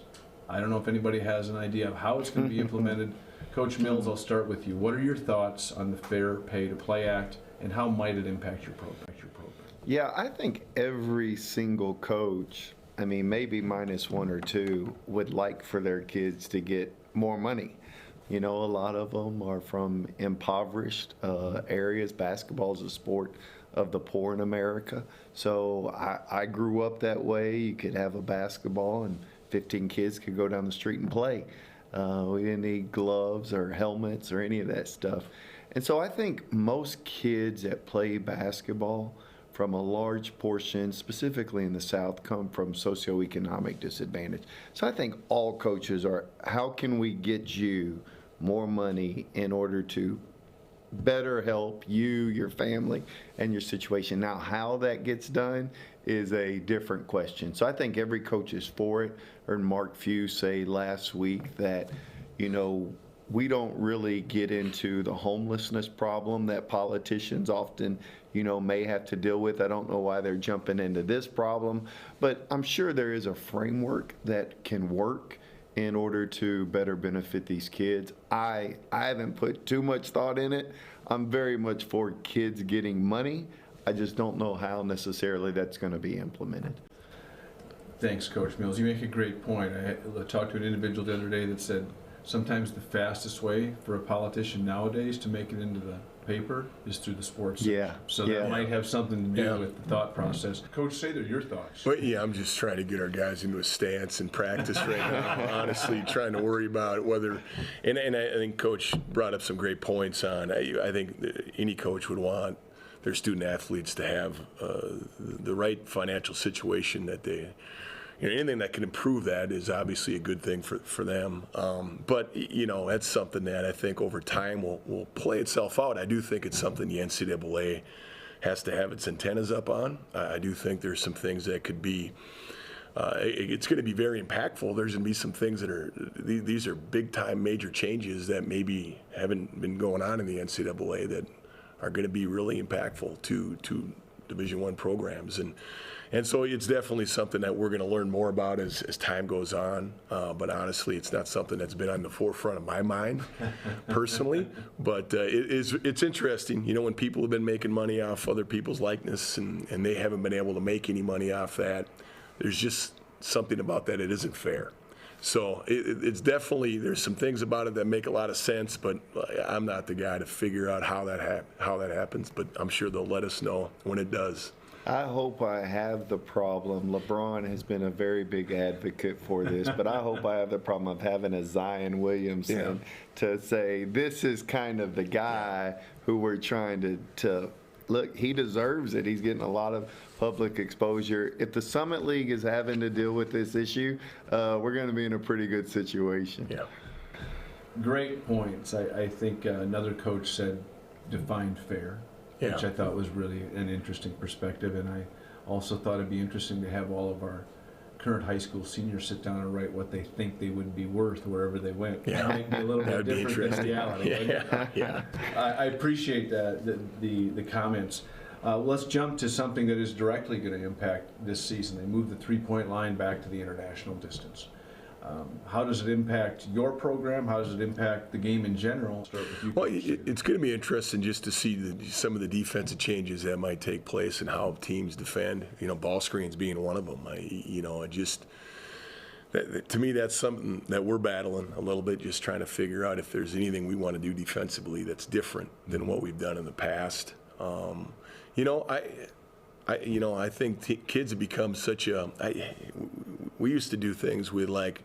I don't know if anybody has an idea of how it's going to be implemented. Coach Mills, I'll start with you. What are your thoughts on the Fair Pay to Play Act, and how might it impact your program? Yeah, I think every single coach, I mean, maybe minus one or two, would like for their kids to get more money. You know, a lot of them are from impoverished areas. Basketball is a sport of the poor in America. So I grew up that way. You could have a basketball and 15 kids could go down the street and play. We didn't need gloves or helmets or any of that stuff. And so I think most kids that play basketball, from a large portion, specifically in the South, come from socioeconomic disadvantage. So I think all coaches are, how can we get you more money in order to better help you, your family, and your situation? Now, how that gets done is a different question. So I think every coach is for it. I heard Mark Few say last week that, you know, we don't really get into the homelessness problem that politicians often, you know, may have to deal with. I don't know why they're jumping into this problem, but I'm sure there is a framework that can work in order to better benefit these kids. I haven't put too much thought in it. I'm very much for kids getting money. I just don't know how necessarily that's going to be implemented. Thanks, Coach Mills. You make a great point. I talked to an individual the other day that said sometimes the fastest way for a politician nowadays to make it into the paper is through the sports section. So that might have something to do with the thought process. Coach Sather, your thoughts? Well, yeah, I'm just trying to get our guys into a stance and practice right now. Honestly, trying to worry about whether, and I think Coach brought up some great points on, I think any coach would want their student athletes to have the right financial situation that they, you know, anything that can improve that is obviously a good thing for them. But, you know, that's something that I think over time will play itself out. I do think it's something the NCAA has to have its antennas up on. I do think there's some things that could be it's going to be very impactful. There's going to be some things that are, these are big-time major changes that maybe haven't been going on in the NCAA that are going to be really impactful to Division I programs. And so it's definitely something that we're going to learn more about as time goes on. But honestly, it's not something that's been on the forefront of my mind personally. But it's interesting, you know, when people have been making money off other people's likeness and they haven't been able to make any money off that, there's just something about that it isn't fair. So it's definitely, there's some things about it that make a lot of sense, but I'm not the guy to figure out how that happens. But I'm sure they'll let us know when it does. I hope I have the problem. LeBron has been a very big advocate for this, but I hope I have the problem of having a Zion Williamson to say this is kind of the guy who we're trying to look. He deserves it. He's getting a lot of public exposure. If the Summit League is having to deal with this issue, we're going to be in a pretty good situation. Yeah. Great points. I think another coach said define fair. Yeah. Which I thought was really an interesting perspective, and I also thought it'd be interesting to have all of our current high school seniors sit down and write what they think they would be worth wherever they went. Yeah. That might be a little bit different than reality. Yeah. I appreciate the comments. Let's jump to something that is directly going to impact this season. They moved the three-point line back to the international distance. How does it impact your program? How does it impact the game in general? Start with you. Well, it's going to be interesting just to see some of the defensive changes that might take place and how teams defend. You know, ball screens being one of them. To me, that's something that we're battling a little bit, just trying to figure out if there's anything we want to do defensively that's different than what we've done in the past. I think kids have become such a. We used to do things with like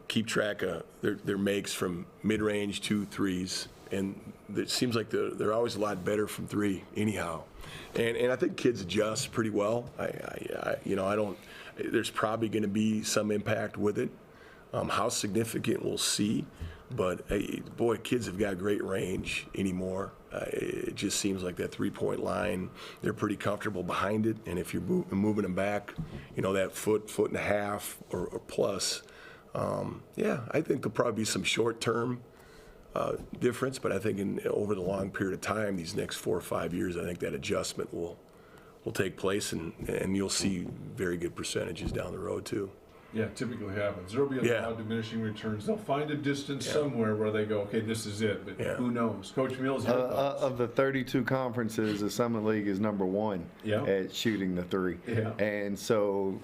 keep track of their makes from mid-range 2 threes, and it seems like they're always a lot better from 3 anyhow. And I think kids adjust pretty well. There's probably going to be some impact with it. How significant we'll see, but boy, kids have got great range anymore. It just seems like that three-point line, they're pretty comfortable behind it, and if you're moving them back, that foot and a half or plus, I think there'll probably be some short-term difference, but I think over the long period of time, these next 4 or 5 years, I think that adjustment will take place, and you'll see very good percentages down the road too. Yeah, typically happens. There'll be a lot of diminishing returns. They'll find a distance somewhere where they go, okay, this is it, but who knows? Coach Mills, your thoughts? Of the 32 conferences, the Summit League is number 1 at shooting the 3. Yeah. And so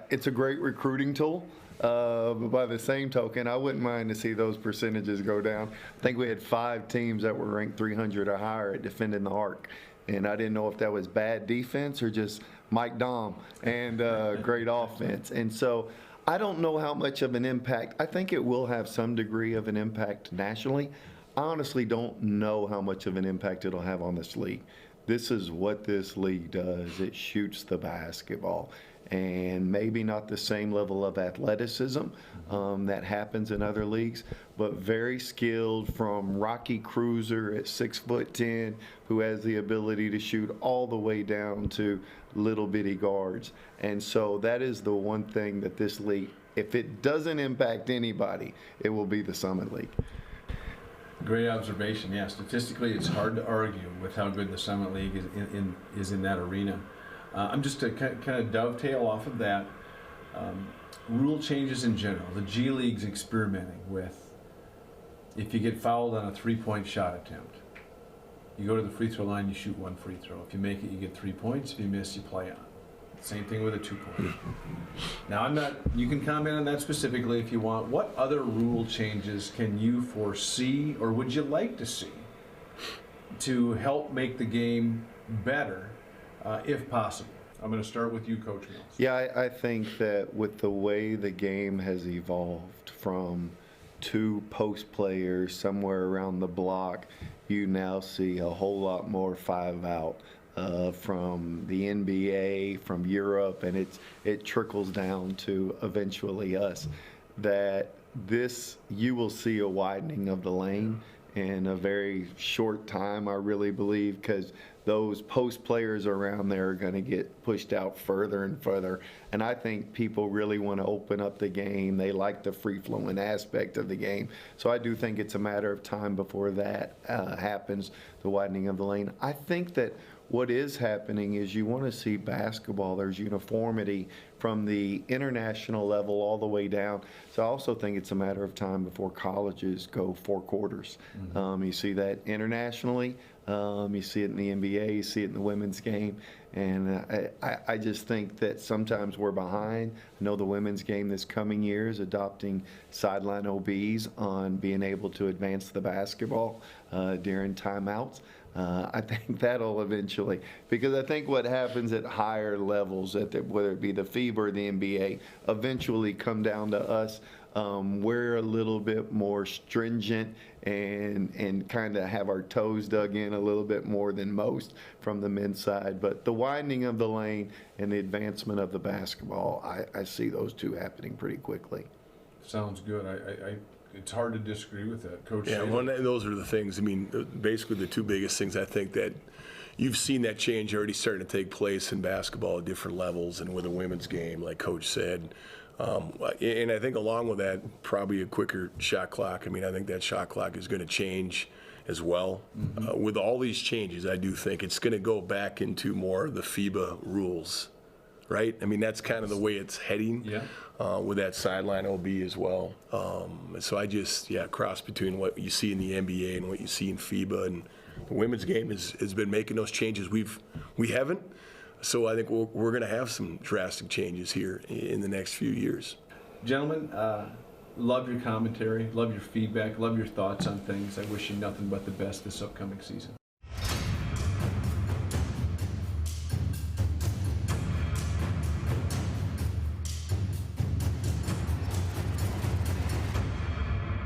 it's a great recruiting tool. But by the same token, I wouldn't mind to see those percentages go down. I think we had 5 teams that were ranked 300 or higher at defending the arc. And I didn't know if that was bad defense or just Mike Dom and great offense. And so I don't know how much of an impact. I think it will have some degree of an impact nationally. I honestly don't know how much of an impact it'll have on this league. This is what this league does. It shoots the basketball. And maybe not the same level of athleticism that happens in other leagues, but very skilled, from Rocky Cruiser at 6'10", who has the ability to shoot all the way down to little bitty guards. And so that is the one thing that this league, if it doesn't impact anybody, it will be the Summit League. Great observation. Yeah, statistically, it's hard to argue with how good the Summit League is in that arena. I'm just to kind of dovetail off of that. Rule changes in general. The G League's experimenting with, if you get fouled on a three-point shot attempt, you go to the free throw line, you shoot 1 free throw. If you make it, you get 3 points. If you miss, you play on. Same thing with a 2-point. Now, you can comment on that specifically if you want. What other rule changes can you foresee or would you like to see to help make the game better, if possible? I'm going to start with you, Coach Mills. Yeah, I think that with the way the game has evolved from 2 post players somewhere around the block, you now see a whole lot more 5-out from the NBA, from Europe, and it trickles down to eventually us. That you will see a widening of the lane in a very short time, I really believe, because those post players around there are going to get pushed out further and further. And I think people really want to open up the game. They like the free-flowing aspect of the game. So I do think it's a matter of time before that happens, the widening of the lane. I think that what is happening is you want to see basketball. There's uniformity from the international level all the way down. So I also think it's a matter of time before colleges go 4 quarters. You see that internationally. You see it in the NBA, you see it in the women's game, and I just think that sometimes we're behind. I know the women's game this coming year is adopting sideline OBs on being able to advance the basketball during timeouts. I think that'll eventually, because I think what happens at higher levels, whether it be the FIBA or the NBA, eventually come down to us. We're a little bit more stringent and kind of have our toes dug in a little bit more than most from the men's side. But the widening of the lane and the advancement of the basketball, I see those two happening pretty quickly. Sounds good. It's hard to disagree with that, Coach. Yeah, those are the things. I mean, basically the two biggest things I think that you've seen that change already starting to take place in basketball at different levels and with the women's game, like Coach said. And I think along with that, probably a quicker shot clock. I mean, I think that shot clock is going to change as well. With all these changes, I do think it's going to go back into more of the FIBA rules, right? I mean, that's kind of the way it's heading with that sideline OB as well. So I just, cross between what you see in the NBA and what you see in FIBA. And the women's game has been making those changes. We haven't. So I think we're going to have some drastic changes here in the next few years. Gentlemen, love your commentary, love your feedback, love your thoughts on things. I wish you nothing but the best this upcoming season.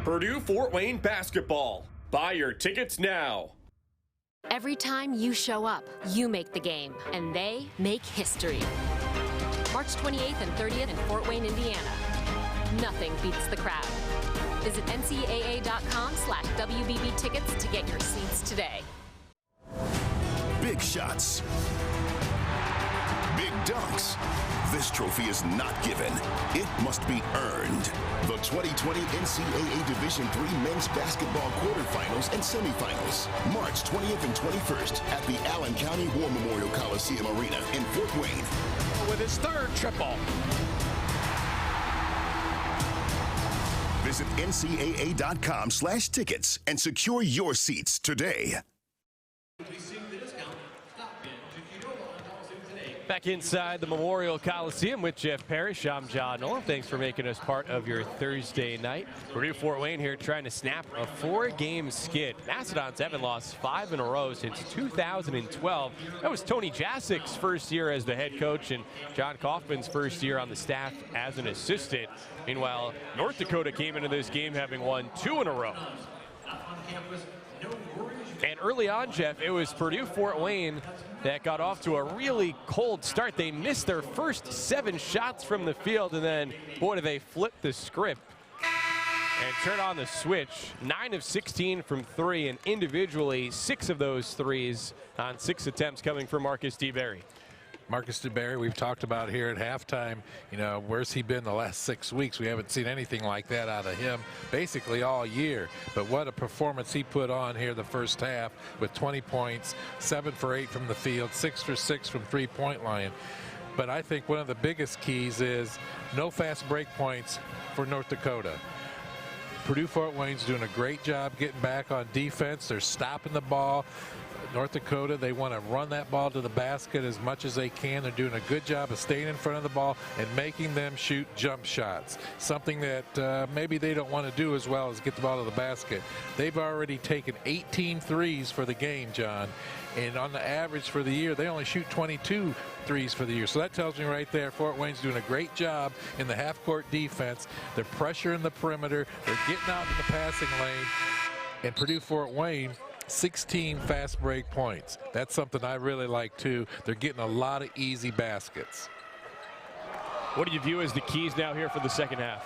Purdue Fort Wayne basketball. Buy your tickets now. Every time you show up, you make the game, and they make history. March 28th and 30th in Fort Wayne, Indiana. Nothing beats the crowd. Visit ncaa.com/WBB tickets to get your seats today. Big shots. Big dunks. This trophy is not given. It must be earned. The 2020 NCAA Division III Men's Basketball Quarterfinals and Semifinals, March 20th and 21st at the Allen County War Memorial Coliseum Arena in Fort Wayne. With his third triple. Visit ncaa.com/tickets and secure your seats today. Back inside the Memorial Coliseum with Jeff Parrish. I'm John Nolan. Thanks for making us part of your Thursday night. Purdue Fort Wayne here trying to snap a 4-game skid. Mastodons haven't lost 5 in a row since 2012. That was Tony Jasik's first year as the head coach and John Kaufman's first year on the staff as an assistant. Meanwhile, North Dakota came into this game having won 2 in a row. And early on, Jeff, it was Purdue Fort Wayne that got off to a really cold start. They missed their first 7 shots from the field, and then, boy, did they flip the script and turn on the switch. 9 of 16 from 3, and individually 6 of those threes on 6 attempts coming from Marcus DeBerry. Marcus DeBerry, we've talked about here at halftime, you know, where's he been the last 6 weeks? We haven't seen anything like that out of him basically all year. But what a performance he put on here the first half with 20 points, 7 for 8 from the field, 6 for 6 from three-point line. But I think one of the biggest keys is no fast break points for North Dakota. Purdue Fort Wayne's doing a great job getting back on defense. They're stopping the ball. North Dakota, they want to run that ball to the basket as much as they can. They're doing a good job of staying in front of the ball and making them shoot jump shots, something that maybe they don't want to do as well as get the ball to the basket. They've already taken 18 threes for the game, John, and on the average for the year, they only shoot 22 threes for the year. So that tells me right there, Fort Wayne's doing a great job in the half-court defense. They're pressuring the perimeter. They're getting out in the passing lane. And Purdue Fort Wayne, 16 fast break points. That's something I really like too. They're getting a lot of easy baskets. What do you view as the keys now here for the second half?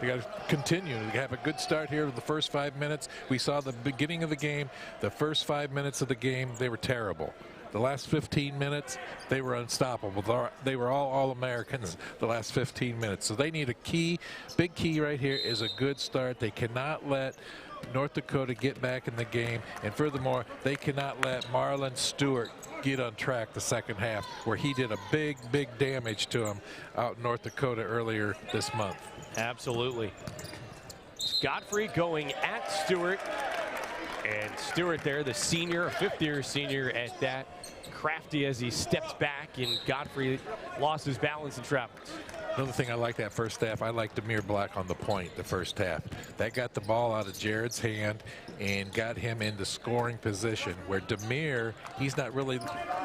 They got to continue. They have a good start here in the first 5 minutes. We saw the beginning of the game. The first 5 minutes of the game, they were terrible. The last 15 minutes, they were unstoppable. They were all Americans the last 15 minutes. So they need a key. Big key right here is a good start. They cannot let North Dakota get back in the game. And furthermore, they cannot let Marlon Stewart get on track the second half, where he did a big damage to him out in North Dakota earlier this month. Absolutely. Godfrey going at Stewart. And Stewart there, the senior, a fifth-year senior at that. Crafty as he steps back, and Godfrey lost his balance and travels. Another thing I like that first half, I like Demir Black on the point the first half. That got the ball out of Jared's hand and got him into scoring position, where Demir, he's not really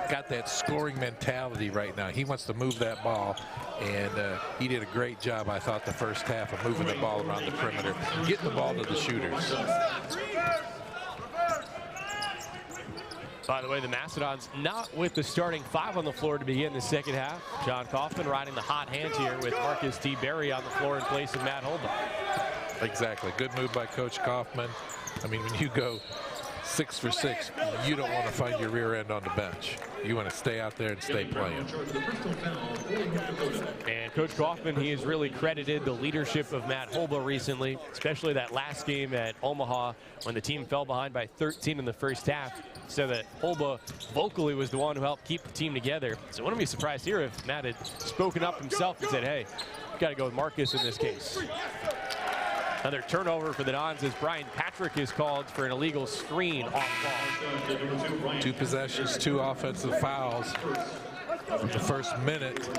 got that scoring mentality right now. He wants to move that ball, and he did a great job, I thought, the first half of moving the ball around the perimeter, getting the ball to the shooters. By the way, the Mastodons not with the starting 5 on the floor to begin the second half. John Kaufman riding the hot hand here with Marcus T. Berry on the floor in place of Matt Holba. Exactly. Good move by Coach Kaufman. I mean, when you go 6 for 6, you don't want to find your rear end on the bench. You want to stay out there and stay playing. And Coach Kaufman, he has really credited the leadership of Matt Holba recently, especially that last game at Omaha when the team fell behind by 13 in the first half. So that Holba vocally was the one who helped keep the team together. So I wouldn't be surprised here if Matt had spoken up himself and said, hey, got to go with Marcus in this case. Another turnover for the Dons as Brian Patrick is called for an illegal screen off ball. 2 possessions, 2 offensive fouls in the first minute,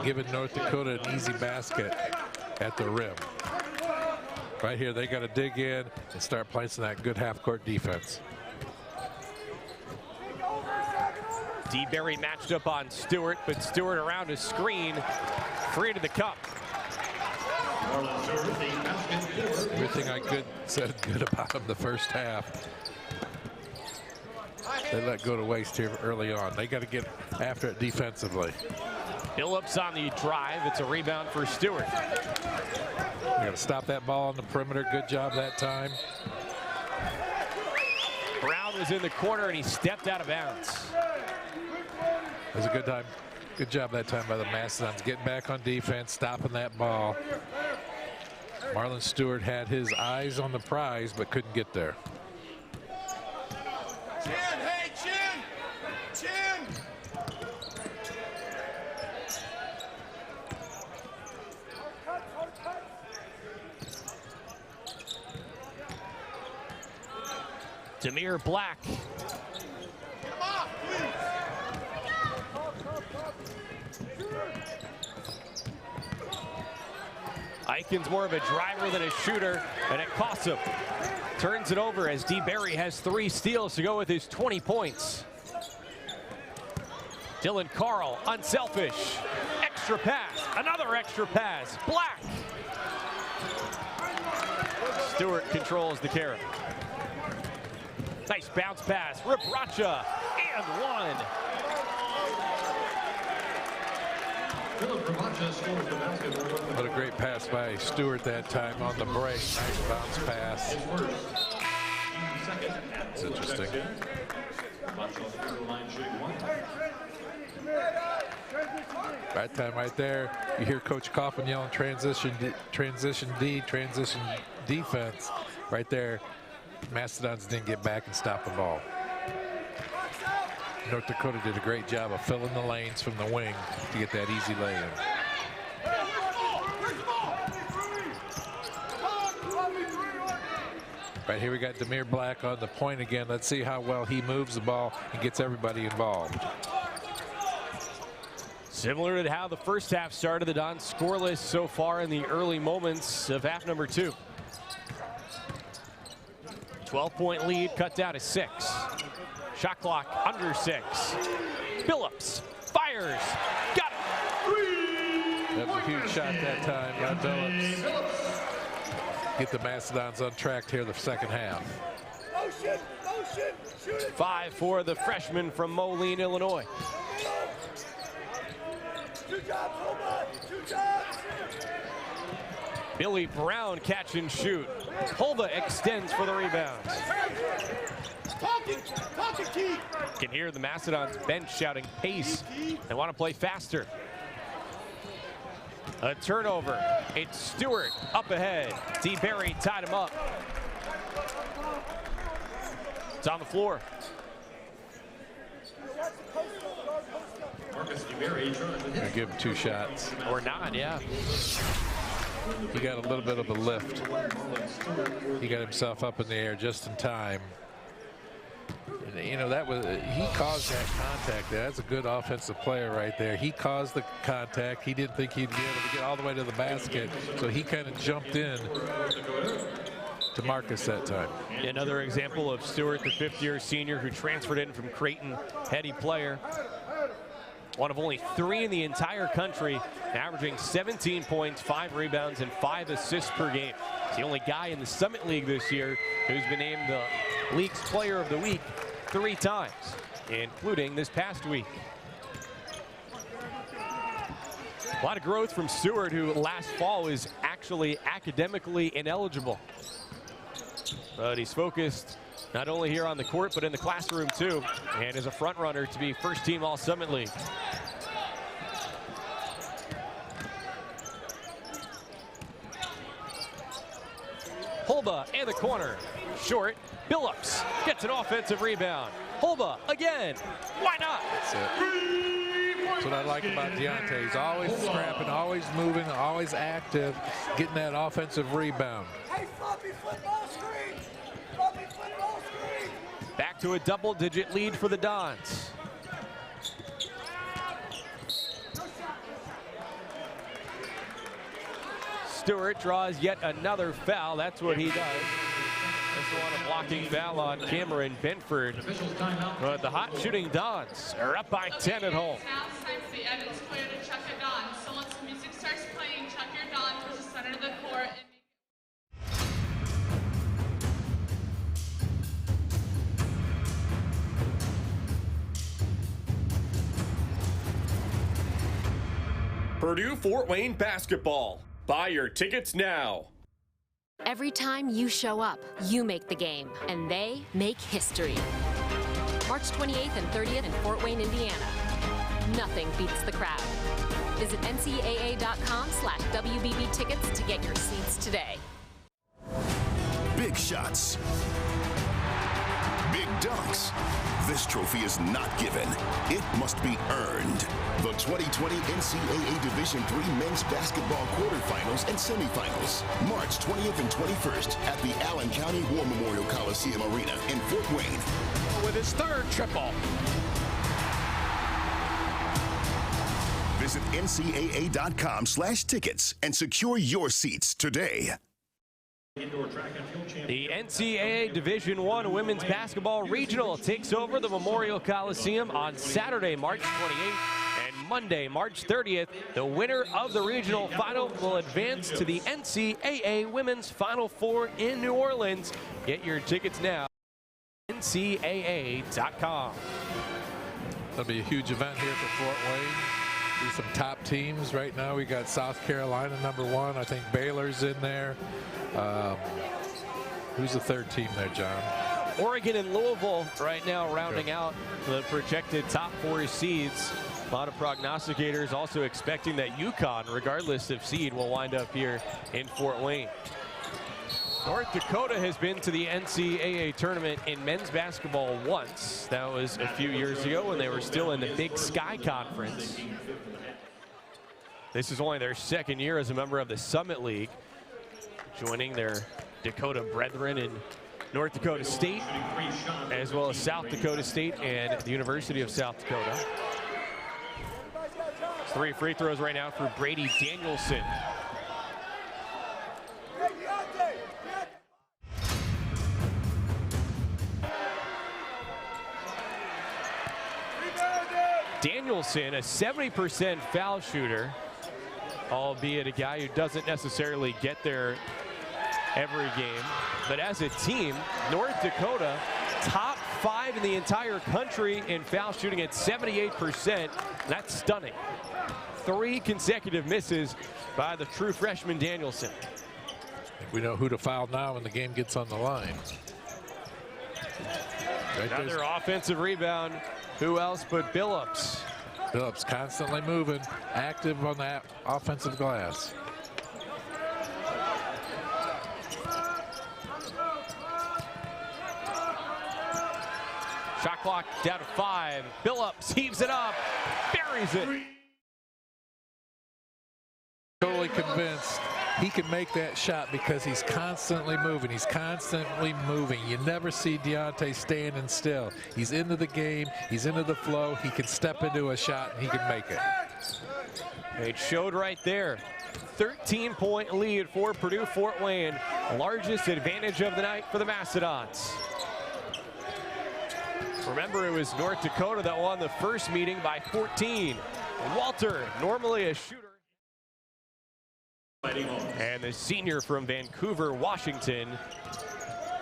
giving North Dakota an easy basket at the rim. Right here, they got to dig in and start playing some that good half-court defense. D. Berry matched up on Stewart, but Stewart around his screen, free to the cup. Everything I said good about him the first half, they let go to waste here early on. They got to get after it defensively. Phillips on the drive. It's a rebound for Stewart. You got to stop that ball on the perimeter. Good job that time. Brown was in the corner and he stepped out of bounds. It was a good time. Good job that time by the Mastodons, getting back on defense, stopping that ball. Marlon Stewart had his eyes on the prize, but couldn't get there. Chin, hey, chin! Chin! Demir Black. Eichen's more of a driver than a shooter, and it costs him. Turns it over as D. Berry has 3 steals to go with his 20 points. Dylan Carl, unselfish. Extra pass, another extra pass. Black. Stewart controls the carry. Nice bounce pass, Rabracha, and 1. What a great pass by Stewart that time on the break. Nice bounce pass. It's interesting. That time right there, you hear Coach Kaufman yelling transition D, transition defense. Right there, Mastodons didn't get back and stop the ball. North Dakota did a great job of filling the lanes from the wing to get that easy lay-in. Right here we got Demir Black on the point again. Let's see how well he moves the ball and gets everybody involved. Similar to how the first half started, the Dons scoreless so far in the early moments of half number 2. 12-point lead cut down to 6. Shot clock under 6. Phillips fires. Got it. That was a huge shot that time by Phillips. Get the Mastodons on track here the second half. 5 for the freshman from Moline, Illinois. Billy Brown catch and shoot. Hulda extends for the rebound. Can hear the Mastodons bench shouting pace. They want to play faster. A turnover. It's Stewart up ahead. D. Berry tied him up. It's on the floor. I give him 2 shots. Or not, yeah. He got a little bit of a lift. He got himself up in the air just in time. And, you know, he caused that contact there. That's a good offensive player right there. He caused the contact. He didn't think he'd be able to get all the way to the basket, so he kind of jumped in to Marcus that time. Another example of Stewart, the 5th-year senior who transferred in from Creighton, heady player. One of only 3 in the entire country, averaging 17 points, 5 rebounds, and 5 assists per game. He's the only guy in the Summit League this year who's been named the league's player of the week 3 times, including this past week. A lot of growth from Stewart, who last fall was actually academically ineligible. But he's focused not only here on the court, but in the classroom too, and is a front runner to be first team All Summit League. Hulda in the corner, short. Billups gets an offensive rebound. Hulda again. Why not? That's it. That's what I like about Deontay. He's always scrapping, always moving, always active, getting that offensive rebound. Back to a double-digit lead for the Dons. Stewart draws yet another foul. That's what he does. This one, a blocking foul on Cameron Benford. But the hot shooting Dons are up by 10 at home. Now it's time for the Evans Toyota Chuck Your Dons. So once the music starts playing, chuck your Dons to the center of the court. Purdue Fort Wayne basketball. Buy your tickets now. Every time you show up, you make the game, and they make history. March 28th and 30th in Fort Wayne, Indiana. Nothing beats the crowd. Visit ncaa.com/WBB tickets to get your seats today. Big shots. Big dunks. This trophy is not given. It must be earned. The 2020 NCAA Division III men's basketball quarterfinals and semifinals, March 20th and 21st at the Allen County War Memorial Coliseum Arena in Fort Wayne. With his 3rd triple. Visit ncaa.com/tickets and secure your seats today. The NCAA Division I Women's Basketball Regional takes over the Memorial Coliseum on Saturday, March 28th, and Monday, March 30th. The winner of the regional final will advance to the NCAA Women's Final Four in New Orleans. Get your tickets now. NCAA.com. That'll be a huge event here for Fort Wayne. Be some top teams right now. We got South Carolina #1. I think Baylor's in there. Who's the 3rd team there, John? Oregon and Louisville right now rounding out the projected top 4 seeds. A lot of prognosticators also expecting that UConn, regardless of seed, will wind up here in Fort Wayne. North Dakota has been to the NCAA tournament in men's basketball once. That was a few years ago when they were still in the Big Sky Conference. This is only their 2nd year as a member of the Summit League, joining their Dakota brethren in North Dakota State, as well as South Dakota State and the University of South Dakota. 3 free throws right now for Brady Danielson. Danielson, a 70% foul shooter, albeit a guy who doesn't necessarily get there every game. But as a team, North Dakota, top 5 in the entire country in foul shooting at 78%. That's stunning. 3 consecutive misses by the true freshman Danielson. We know who to foul now when the game gets on the line. Another offensive rebound. Who else but Billups? Billups constantly moving, active on that offensive glass. Shot clock down to 5. Billups heaves it up, buries it. Totally convinced he can make that shot because he's constantly moving. He's constantly moving. You never see Deontay standing still. He's into the game. He's into the flow. He can step into a shot and he can make it. It showed right there. 13-point lead for Purdue Fort Wayne. Largest advantage of the night for the Mastodons. Remember, it was North Dakota that won the first meeting by 14. Walter, normally a shooter. And the senior from Vancouver, Washington,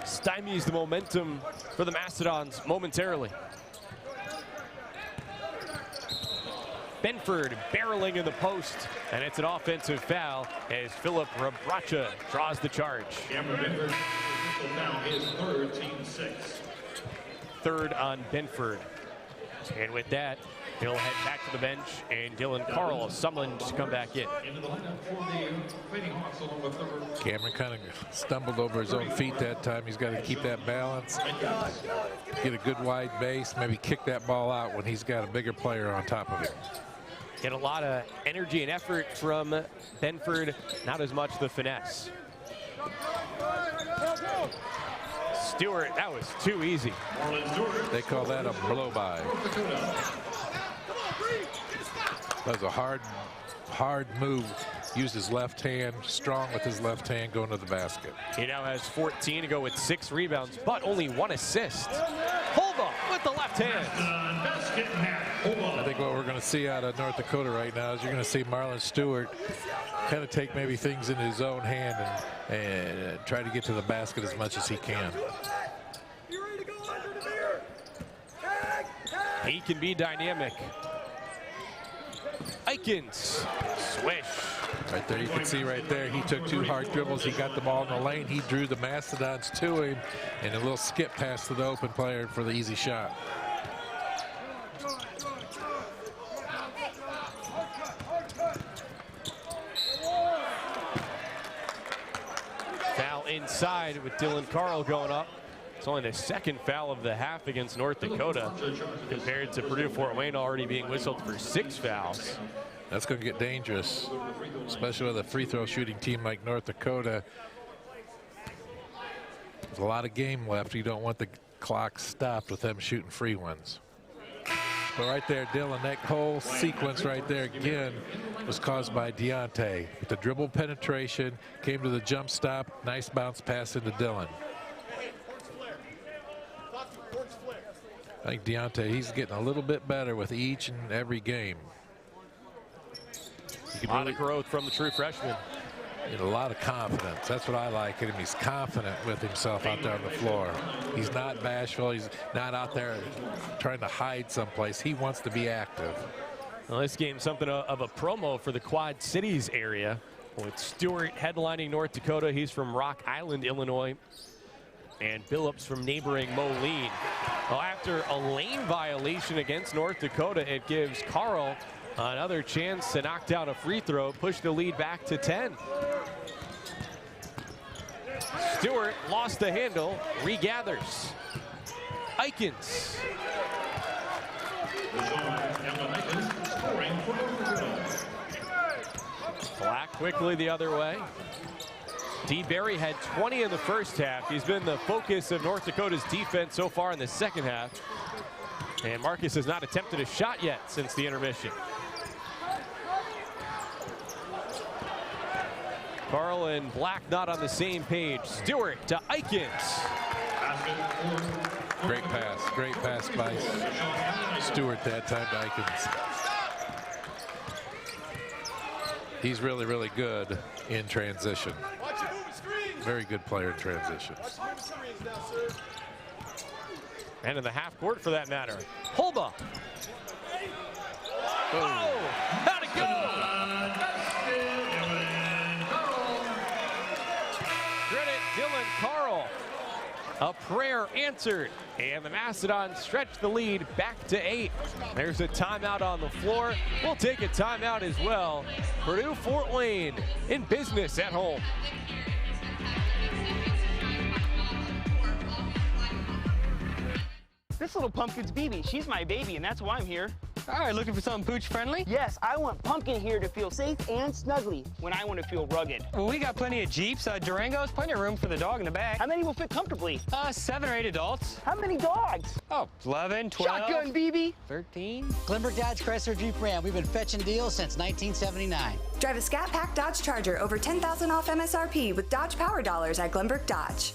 stymies the momentum for the Mastodons momentarily. Benford barreling in the post, and it's an offensive foul as Philip Rabracha draws the charge. Cameron Benford, foul is third, team 6. Third on Benford. And with that, he'll head back to the bench, and Dylan Carl summoned to come back in. Cameron kind of stumbled over his own feet that time. He's got to keep that balance, get a good wide base, maybe kick that ball out when he's got a bigger player on top of him. Get a lot of energy and effort from Benford, not as much the finesse. Stewart, that was too easy. They call that a blow-by. That was a hard move. Used his left hand, strong with his left hand, going to the basket. He now has 14 to go with 6 rebounds, but only 1 assist. Holba with the left hand. I think what we're going to see out of North Dakota right now is you're going to see Marlon Stewart kind of take maybe things in his own hand and try to get to the basket as much as he can. He can be dynamic. Aikens, swish. Right there, you can see right there, he took 2 hard dribbles. He got the ball in the lane. He drew the Mastodons to him, and a little skip pass to the open player for the easy shot. Foul inside with Dylan Carl going up. It's only the second foul of the half against North Dakota, compared to Purdue Fort Wayne already being whistled for 6 fouls. That's going to get dangerous, especially with a free throw shooting team like North Dakota. There's a lot of game left. You don't want the clock stopped with them shooting free ones. But right there, Dylan, that whole sequence right there again was caused by Deontay. With the dribble penetration, came to the jump stop, nice bounce pass into Dylan. I think Deontay, he's getting a little bit better with each and every game. A lot of growth from the true freshman. A lot of confidence. That's what I like in him. He's confident with himself out there on the floor. He's not bashful. He's not out there trying to hide someplace. He wants to be active. Well, this game's something of a promo for the Quad Cities area, with Stewart headlining North Dakota. He's from Rock Island, Illinois, and Billups from neighboring Moline. Well, after a lane violation against North Dakota, it gives Carl another chance to knock down a free throw, push the lead back to 10. Stewart lost the handle, regathers. Aikens. Black quickly the other way. D. Berry had 20 in the first half. He's been the focus of North Dakota's defense so far in the second half. And Marcus has not attempted a shot yet since the intermission. Carl and Black not on the same page. Stewart to Aikens. Great pass by Stewart that time to Aikens. He's really, really good in transition. Very good player in transition. And in the half court for that matter. Holba. Oh, how'd it go? credit Dylan Carl. A prayer answered, and the Mastodons stretch the lead back to 8. There's a timeout on the floor. We'll take a timeout as well. Purdue Fort Wayne in business at home. This little pumpkin's BB. She's my baby, and that's why I'm here. All right, looking for something pooch-friendly? Yes, I want Pumpkin here to feel safe and snuggly when I want to feel rugged. Well, we got plenty of Jeeps, Durangos, plenty of room for the dog in the back. How many will fit comfortably? 7 or 8 adults. How many dogs? Oh, 11, 12. Shotgun, BB. 13. Glenbrook Dodge Chrysler Jeep Ram. We've been fetching deals since 1979. Drive a Scat Pack Dodge Charger over $10,000 off MSRP with Dodge Power Dollars at Glenbrook Dodge.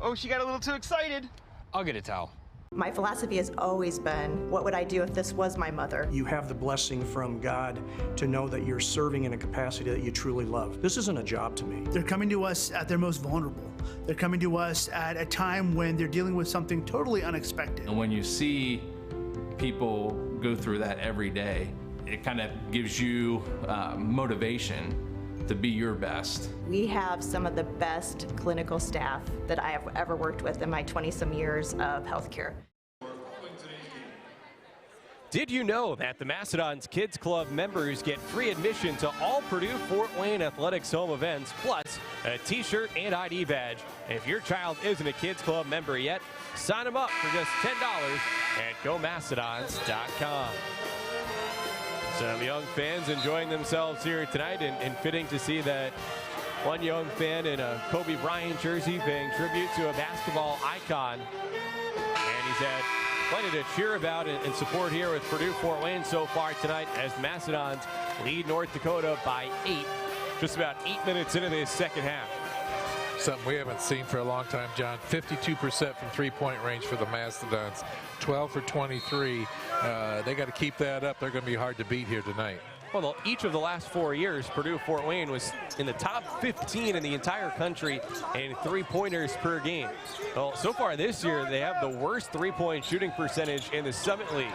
Oh, she got a little too excited. I'll get a towel. My philosophy has always been, what would I do if this was my mother? You have the blessing from God to know that you're serving in a capacity that you truly love. This isn't a job to me. They're coming to us at their most vulnerable. They're coming to us at a time when they're dealing with something totally unexpected. And when you see people go through that every day, it kind of gives you motivation to be your best. We have some of the best clinical staff that I have ever worked with in my 20-some years of healthcare. Did you know that the Mastodons Kids Club members get free admission to all Purdue Fort Wayne Athletics home events, plus a t-shirt and ID badge? If your child isn't a Kids Club member yet, sign them up for just $10 at GoMastodons.com. Some young fans enjoying themselves here tonight, and fitting to see that one young fan in a Kobe Bryant jersey paying tribute to a basketball icon. And he's had plenty to cheer about and support here with Purdue Fort Wayne so far tonight as the Mastodons lead North Dakota by 8, just about 8 minutes into this second half. Something we haven't seen for a long time, John. 52% from three-point range for the Mastodons, 12 for 23. They got to keep that up. They're going to be hard to beat here tonight. Well, each of the last 4 years, Purdue Fort Wayne was in the top 15 in the entire country in three-pointers per game. Well, so far this year, they have the worst three-point shooting percentage in the Summit League.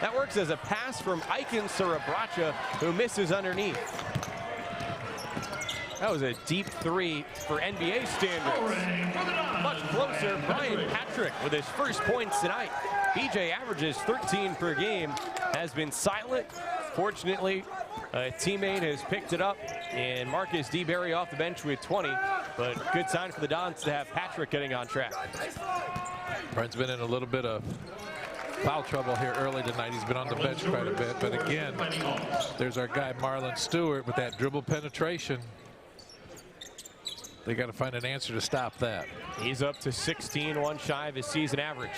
That works as a pass from Aiken Sarabracha, who misses underneath. That was a deep three for NBA standards. Much closer, Brian Patrick with his first points tonight. BJ averages 13 per game, has been silent. Fortunately, a teammate has picked it up, and Marcus DeBerry off the bench with 20. But good sign for the Dons to have Patrick getting on track. Brian's been in a little bit of foul trouble here early tonight. He's been on the bench quite a bit. But again, there's our guy Marlon Stewart with that dribble penetration. They got to find an answer to stop that. He's up to 16, one shy of his season average.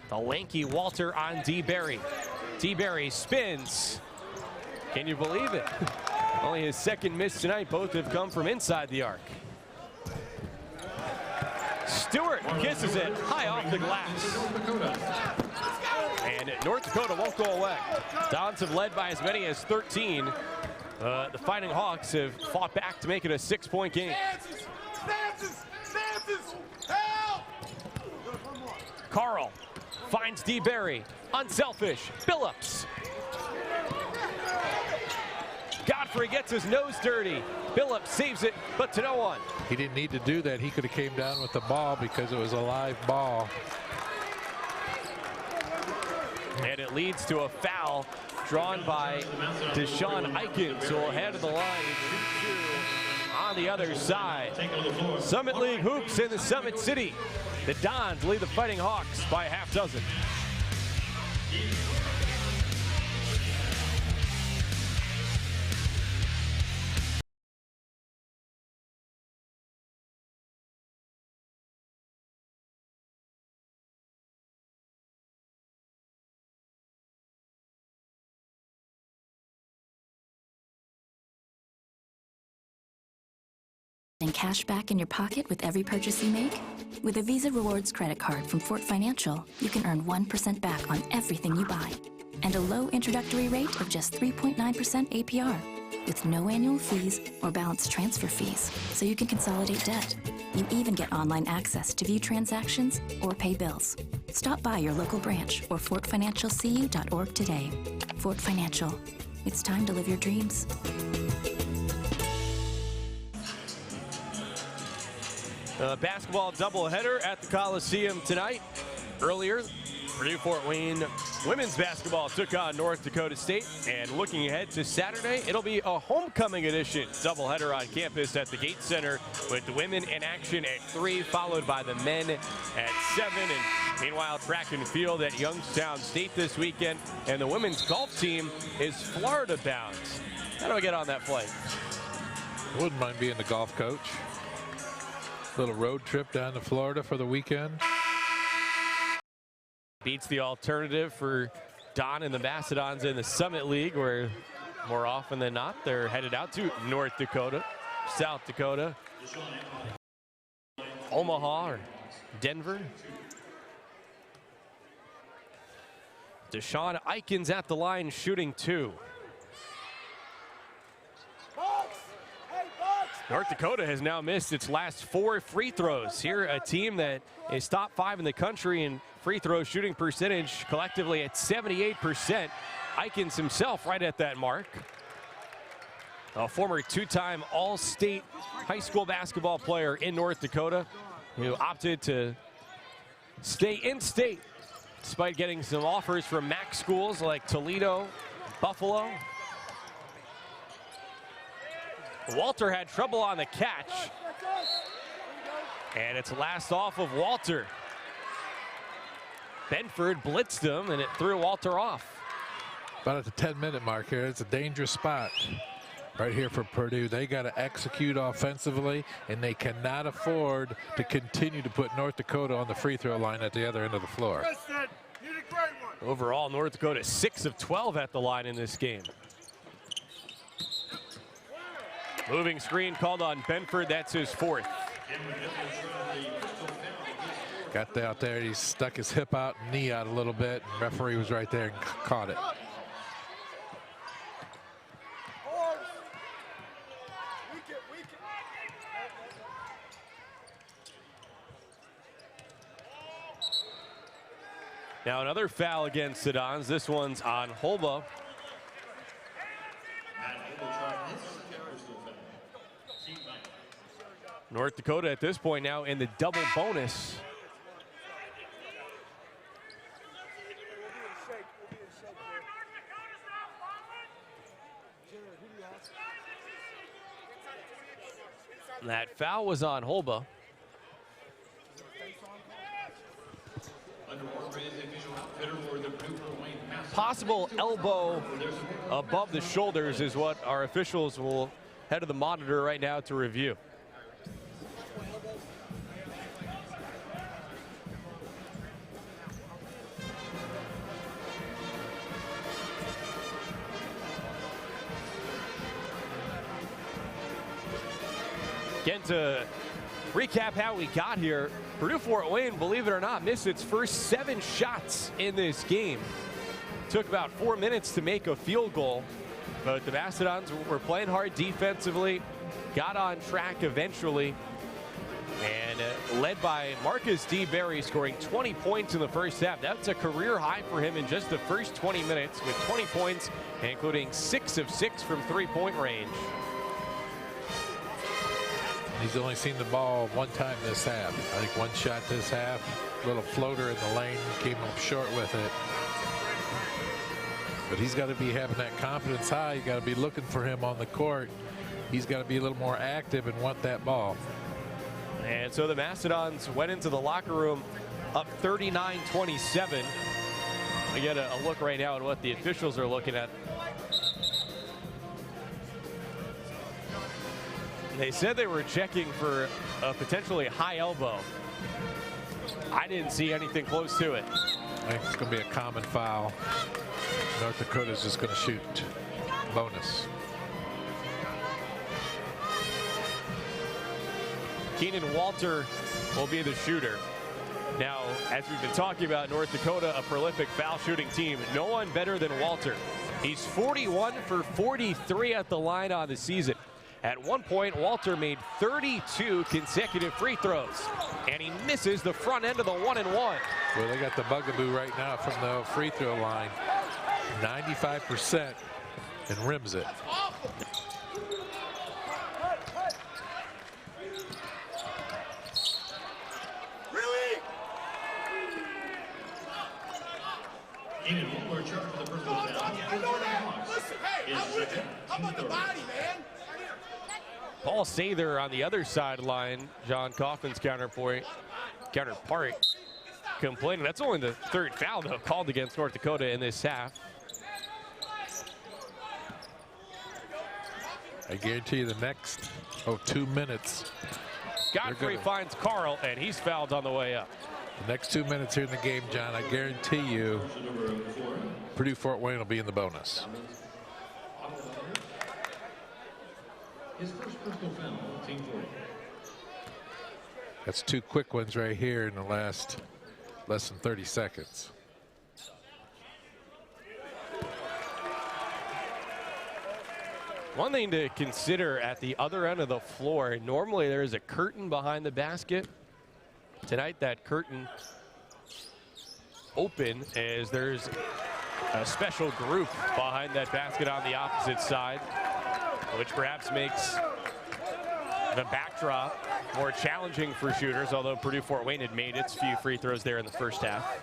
The lanky Walter on DeBerry. DeBerry spins. Can you believe it? Only his second miss tonight. Both have come from inside the arc. Stewart kisses it high off the glass. And North Dakota won't go away. Dons have led by as many as 13. The Fighting Hawks have fought back to make it a 6-point game. Carl finds DeBerry. Unselfish. Billups. Godfrey gets his nose dirty. Billups saves it, but to no one. He didn't need to do that. He could have came down with the ball because it was a live ball. And it leads to a foul drawn by Deshaun Aikens, who will head to the line and shoot on the other side. Summit League hoops in the Summit City. The Dons lead the Fighting Hawks by a half dozen. And cash back in your pocket with every purchase you make? With a Visa Rewards credit card from Fort Financial, you can earn 1% back on everything you buy. And a low introductory rate of just 3.9% APR, with no annual fees or balance transfer fees, so you can consolidate debt. You even get online access to view transactions or pay bills. Stop by your local branch or fortfinancialcu.org today. Fort Financial. It's time to live your dreams. Basketball doubleheader at the Coliseum tonight. Earlier, Purdue-Fort Wayne women's basketball took on North Dakota State. And looking ahead to Saturday, it'll be a homecoming edition doubleheader on campus at the Gate Center with the women in action at 3, followed by the men at 7. And meanwhile, track and field at Youngstown State this weekend. And the women's golf team is Florida bound. How do I get on that flight? Wouldn't mind being the golf coach. Little road trip down to Florida for the weekend. Beats the alternative for Don and the Mastodons in the Summit League, where more often than not they're headed out to North Dakota, South Dakota, Omaha, or Denver. Deshaun Eikens at the line shooting 2. North Dakota has now missed its last 4 free throws. Here, a team that is top 5 in the country in free throw shooting percentage, collectively at 78%. Eikens himself right at that mark. A former 2-time All-State high school basketball player in North Dakota who opted to stay in state despite getting some offers from MAC schools like Toledo, Buffalo. Walter had trouble on the catch. And it's last off of Walter. Benford blitzed him and it threw Walter off. About at the 10-minute mark here, it's a dangerous spot right here for Purdue. They got to execute offensively, and they cannot afford to continue to put North Dakota on the free throw line at the other end of the floor. Overall, North Dakota 6 of 12 at the line in this game. Moving screen called on Benford. That's his 4th. Got out there. He stuck his hip out, knee out a little bit. And referee was right there and caught it. Now another foul against the Dons. This one's on Holba. North Dakota at this point now in the double bonus. That foul was on Holba. Possible elbow above the shoulders is what our officials will head to the monitor right now to review. Again, to recap how we got here, Purdue-Fort Wayne, believe it or not, missed its first 7 shots in this game. Took about 4 minutes to make a field goal, but the Mastodons were playing hard defensively, got on track eventually, and led by Marcus D. Berry, scoring 20 points in the first half. That's a career high for him in just the first 20 minutes with 20 points, including 6 of 6 from three-point range. He's only seen the ball 1 time this half. I think 1 shot this half, little floater in the lane, came up short with it. But he's got to be having that confidence high. You got to be looking for him on the court. He's got to be a little more active and want that ball. And so the Mastodons went into the locker room up 39-27. We get a look right now at what the officials are looking at. They said they were checking for a potentially high elbow. I didn't see anything close to it. I think it's going to be a common foul. North Dakota's just going to shoot bonus. Keenan Walter will be the shooter. Now, as we've been talking about, North Dakota, a prolific foul shooting team. No one better than Walter. He's 41 for 43 at the line on the season. At one point, Walter made 32 consecutive free throws, and he misses the front end of the 1-and-1. Well, they got the bugaboo right now from the free throw line. 95% and rims it. Paul Sather on the other sideline, John Kaufman's counterpart, complaining. That's only the third foul, though, called against North Dakota in this half. I guarantee you the next 2 minutes. Godfrey finds Carl, and he's fouled on the way up. The next 2 minutes here in the game, John, I guarantee you Purdue Fort Wayne will be in the bonus. His first personal foul, team 40. That's 2 quick ones right here in the last less than 30 seconds. One thing to consider at the other end of the floor, normally there is a curtain behind the basket. Tonight that curtain open as there's a special group behind that basket on the opposite side, which perhaps makes the backdrop more challenging for shooters, although Purdue Fort Wayne had made its few free throws there in the first half.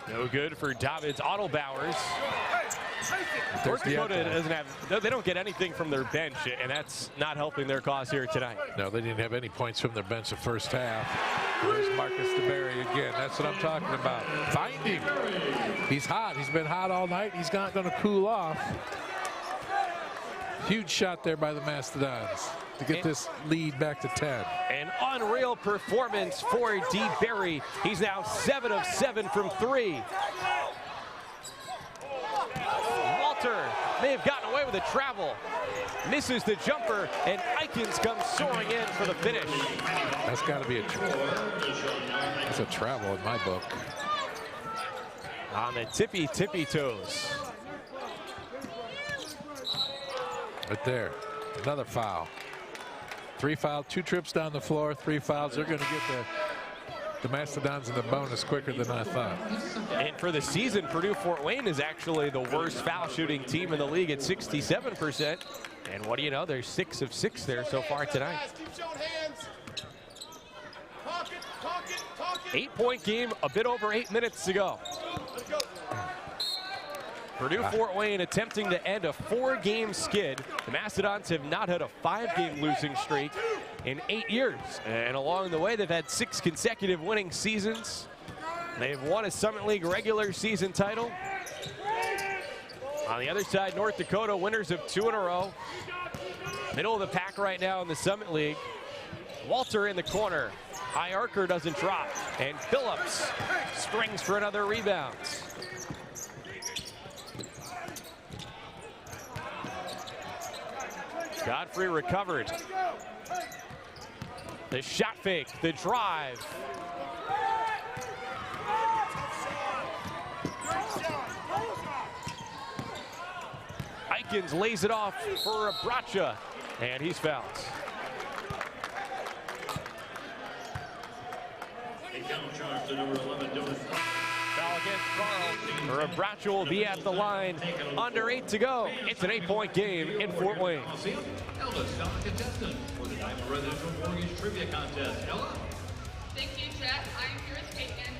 No good for Davids Ottelbauers. North Dakota doesn't have, they don't get anything from their bench, and that's not helping their cause here tonight. No, they didn't have any points from their bench the first half. There's Marcus DeBerry again. That's what I'm talking about. Find him. He's hot. He's been hot all night. He's not going to cool off. Huge shot there by the Mastodons to get this lead back to 10. An unreal performance for DeBerry. He's now 7 of 7 from 3. Walter may have gotten away with a travel. Misses the jumper, and Eikens comes soaring in for the finish. That's got to be that's a travel in my book. On the tippy toes. Right there, another foul. 3 fouls, 2 trips down the floor, 3 fouls. They're going to get the Mastodons in the bonus quicker than I thought. And for the season, Purdue Fort Wayne is actually the worst foul shooting team in the league at 67%. And what do you know, they're 6 of 6 there so far tonight. 8-point game, a bit over 8 minutes to go. Purdue Fort Wayne attempting to end a 4-game skid. The Mastodons have not had a 5-game losing streak in 8 years. And along the way, they've had 6 consecutive winning seasons. They've won a Summit League regular season title. On the other side, North Dakota, winners of 2 in a row. Middle of the pack right now in the Summit League. Walter in the corner. Iarker doesn't drop. And Phillips strings for another rebound. Godfrey recovered. The shot fake, the drive. Eikens lays it off for Abracha, and he's fouled. Foul against Carl. Abracha will be at the line. Under 8 to go. It's an 8-point game in Fort Wayne. Ella's star contestant for the Diamond Residential Mortgage Trivia Contest. Ella? Thank you, Jeff. I'm here with Peyton.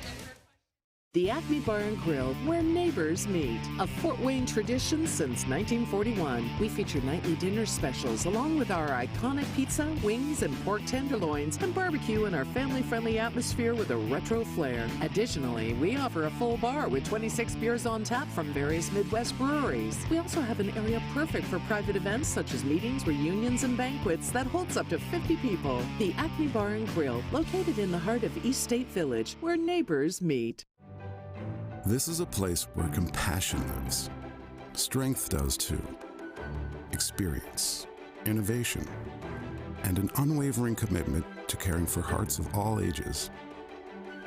The Acme Bar and Grill, where neighbors meet. A Fort Wayne tradition since 1941. We feature nightly dinner specials along with our iconic pizza, wings, and pork tenderloins, and barbecue in our family-friendly atmosphere with a retro flair. Additionally, we offer a full bar with 26 beers on tap from various Midwest breweries. We also have an area perfect for private events such as meetings, reunions, and banquets that holds up to 50 people. The Acme Bar and Grill, located in the heart of East State Village, where neighbors meet. This is a place where compassion lives. Strength does too. Experience, innovation, and an unwavering commitment to caring for hearts of all ages.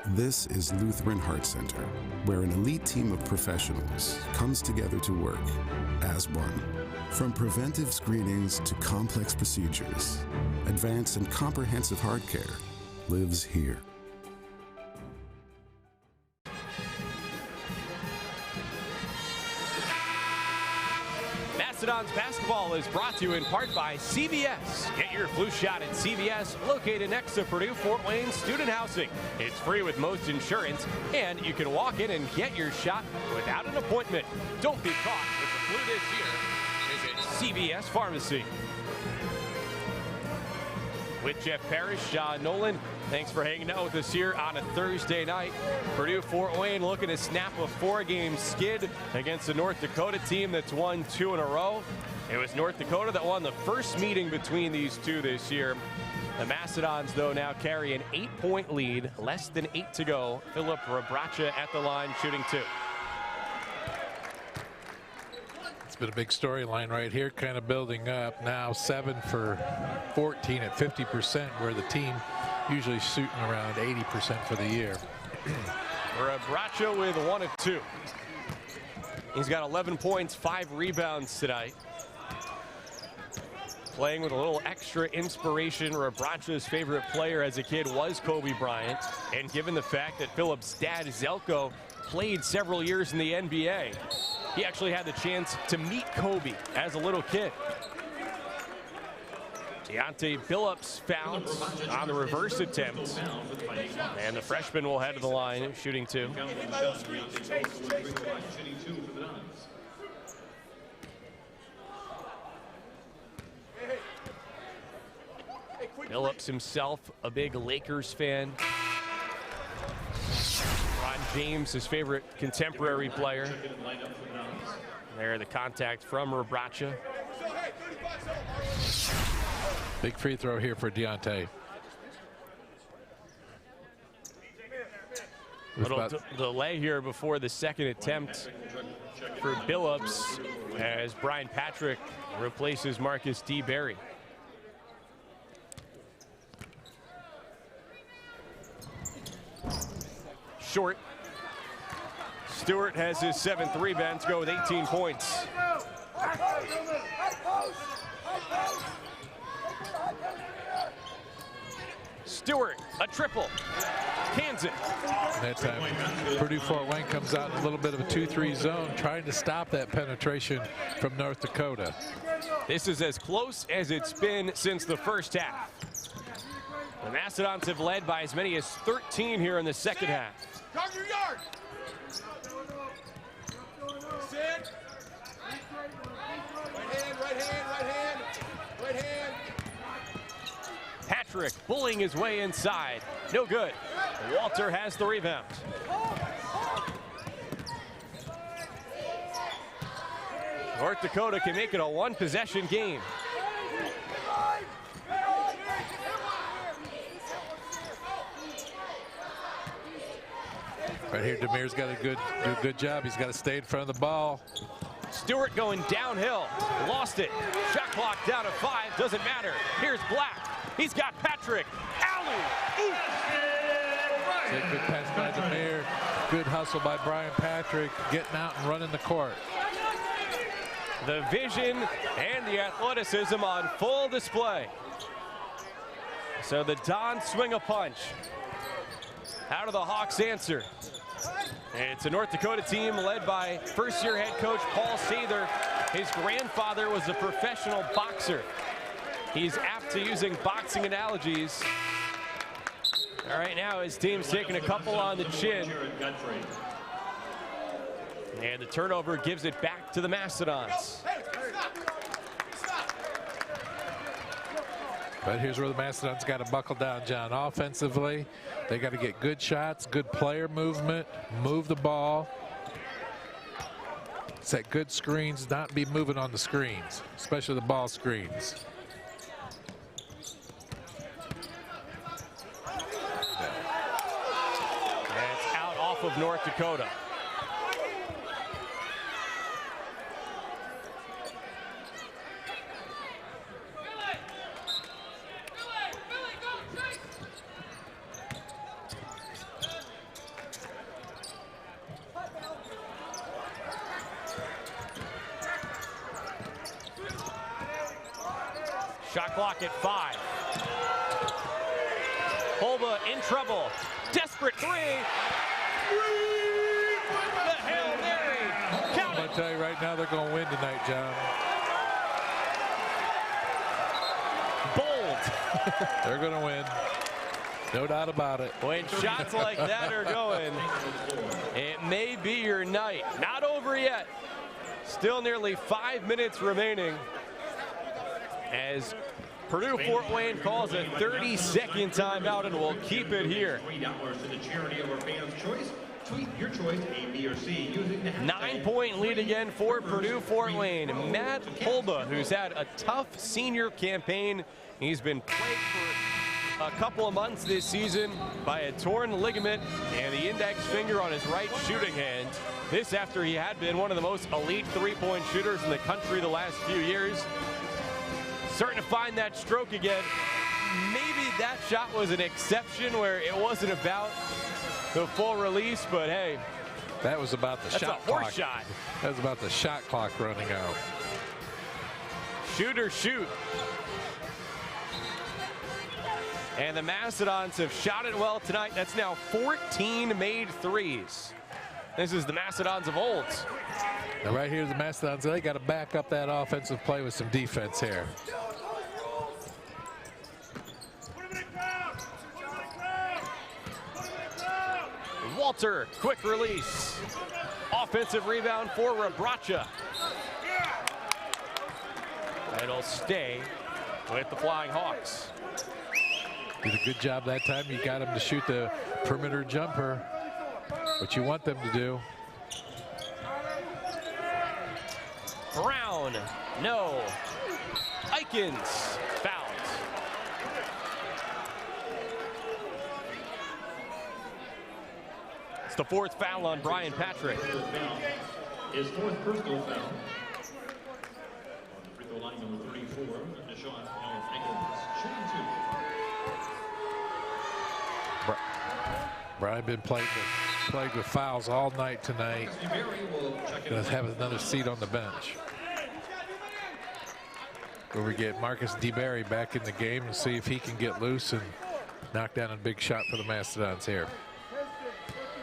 This is Lutheran Heart Center, where an elite team of professionals comes together to work as one. From preventive screenings to complex procedures, advanced and comprehensive heart care lives here. Mastodons basketball is brought to you in part by CVS. Get your flu shot at CVS, located next to Purdue Fort Wayne Student Housing. It's free with most insurance, and you can walk in and get your shot without an appointment. Don't be caught with the flu this year. Visit CVS Pharmacy. With Jeff Parrish, John Nolan, thanks for hanging out with us here on a Thursday night. Purdue Fort Wayne looking to snap a 4-game skid against the North Dakota team that's won 2 in a row. It was North Dakota that won the first meeting between these two this year. The Mastodons, though, now carry an 8-point lead, less than 8 to go. Philip Robracha at the line, shooting 2. Been a big storyline right here, kind of building up. Now 7 for 14 at 50%, where the team usually shooting around 80% for the year. Robracha with 1 of 2. He's got 11 points, 5 rebounds tonight. Playing with a little extra inspiration. Robracha's favorite player as a kid was Kobe Bryant, and given the fact that Philip's dad, Zeljko, played several years in the NBA, he actually had the chance to meet Kobe as a little kid. Deontay Billups fouled on the reverse attempt. And the freshman will head to the line, shooting 2. Billups himself, a big Lakers fan. James, his favorite contemporary player. There, the contact from Robracha. Big free throw here for Deontay. Little delay here before the second attempt for Billups as Brian Patrick replaces Marcus D. Berry. Short. Stewart has his 7th rebound to go with 18 points. Stewart, a triple. Cans it. That time, Purdue Fort Wayne comes out in a little bit of a 2-3 zone, trying to stop that penetration from North Dakota. This is as close as it's been since the first half. The Mastodons have led by as many as 13 here in the second half. Guard your yard. Sit. Right hand, right hand, right hand, right hand. Patrick bullying his way inside. No good. Walter has the rebound. North Dakota can make it a 1-possession game. Right here, Demir's got to do a good job. He's got to stay in front of the ball. Stewart going downhill. Lost it. Shot clock down to 5. Doesn't matter. Here's Black. He's got Patrick. Alley. Good pass by Demir. Good hustle by Brian Patrick. Getting out and running the court. The vision and the athleticism on full display. So the Dons swing a punch. How do the Hawks answer? It's a North Dakota team led by first-year head coach Paul Sather. His grandfather was a professional boxer. He's apt to using boxing analogies. All right, now his team's taking a couple on the chin. And the turnover gives it back to the Mastodons. But here's where the Mastodons got to buckle down, John. Offensively, they got to get good shots, good player movement, move the ball, set good screens, not be moving on the screens, especially the ball screens. That's out off of North Dakota. Shot clock at 5. Holba in trouble. Desperate 3. The Hail Mary. I'm going to tell you right now, they're going to win tonight, John. They're going to win. No doubt about it. When shots like that are going, it may be your night. Not over yet. Still nearly 5 minutes remaining as Purdue Fort Wayne calls a 30-second timeout and will keep it here. $3 to the charity of our fans' choice. Tweet your choice, A, B, or C, using the 9-point lead again for Purdue Fort Wayne. Matt Holba, who's had a tough senior campaign. He's been plagued for a couple of months this season by a torn ligament and the index finger on his right shooting hand. This after he had been one of the most elite three-point shooters in the country the last few years. Starting to find that stroke again. Maybe that shot was an exception where it wasn't about the full release, but hey. That was about the shot clock. That's a horse shot. That was about the shot clock running out. Shoot or shoot. And the Mastodons have shot it well tonight. That's now 14 made threes. This is the Mastodons of old. Now right here, the Mastodons, they got to back up that offensive play with some defense here. Walter, quick release. Offensive rebound for Rebracha. It'll stay with the Flying Hawks. Did a good job that time. You got him to shoot the perimeter jumper, what you want them to do. Brown, no. Eikens, fouled. It's the fourth foul on Brian Patrick. His fourth personal foul. On the free throw line, number 34, Deshaun Eikens, shooting 2. Brian been plagued with fouls all night tonight. Going to have another seat on the bench. Where we get Marcus DeBerry back in the game and see if he can get loose and knock down a big shot for the Mastodons here.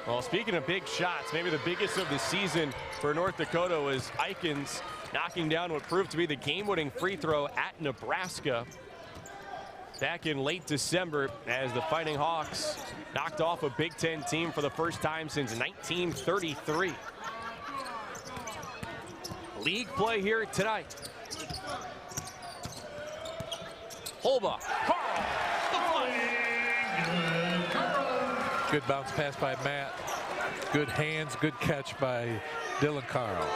Well, speaking of big shots, maybe the biggest of the season for North Dakota was Eikens knocking down what proved to be the game-winning free throw at Nebraska back in late December as the Fighting Hawks knocked off a Big Ten team for the first time since 1933. League play here tonight. Holba, Carl, good bounce pass by Matt. Good hands, good catch by Dylan Carl.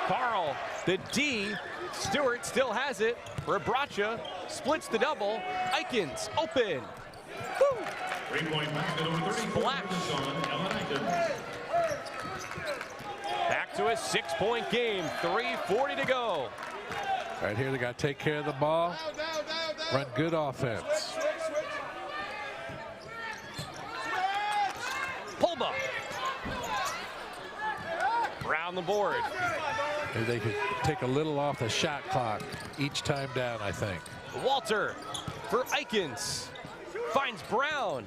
Carl, the D. Stewart still has it. Rebracha splits the double. Eikens open. Woo! 3-point basket over 34. Back to a 6-point game. 3:40 to go. Right here, they got to take care of the ball. Run good offense. Holba. Around the board. Maybe they could take a little off the shot clock each time down, I think. Walter for Eikens. Finds Brown.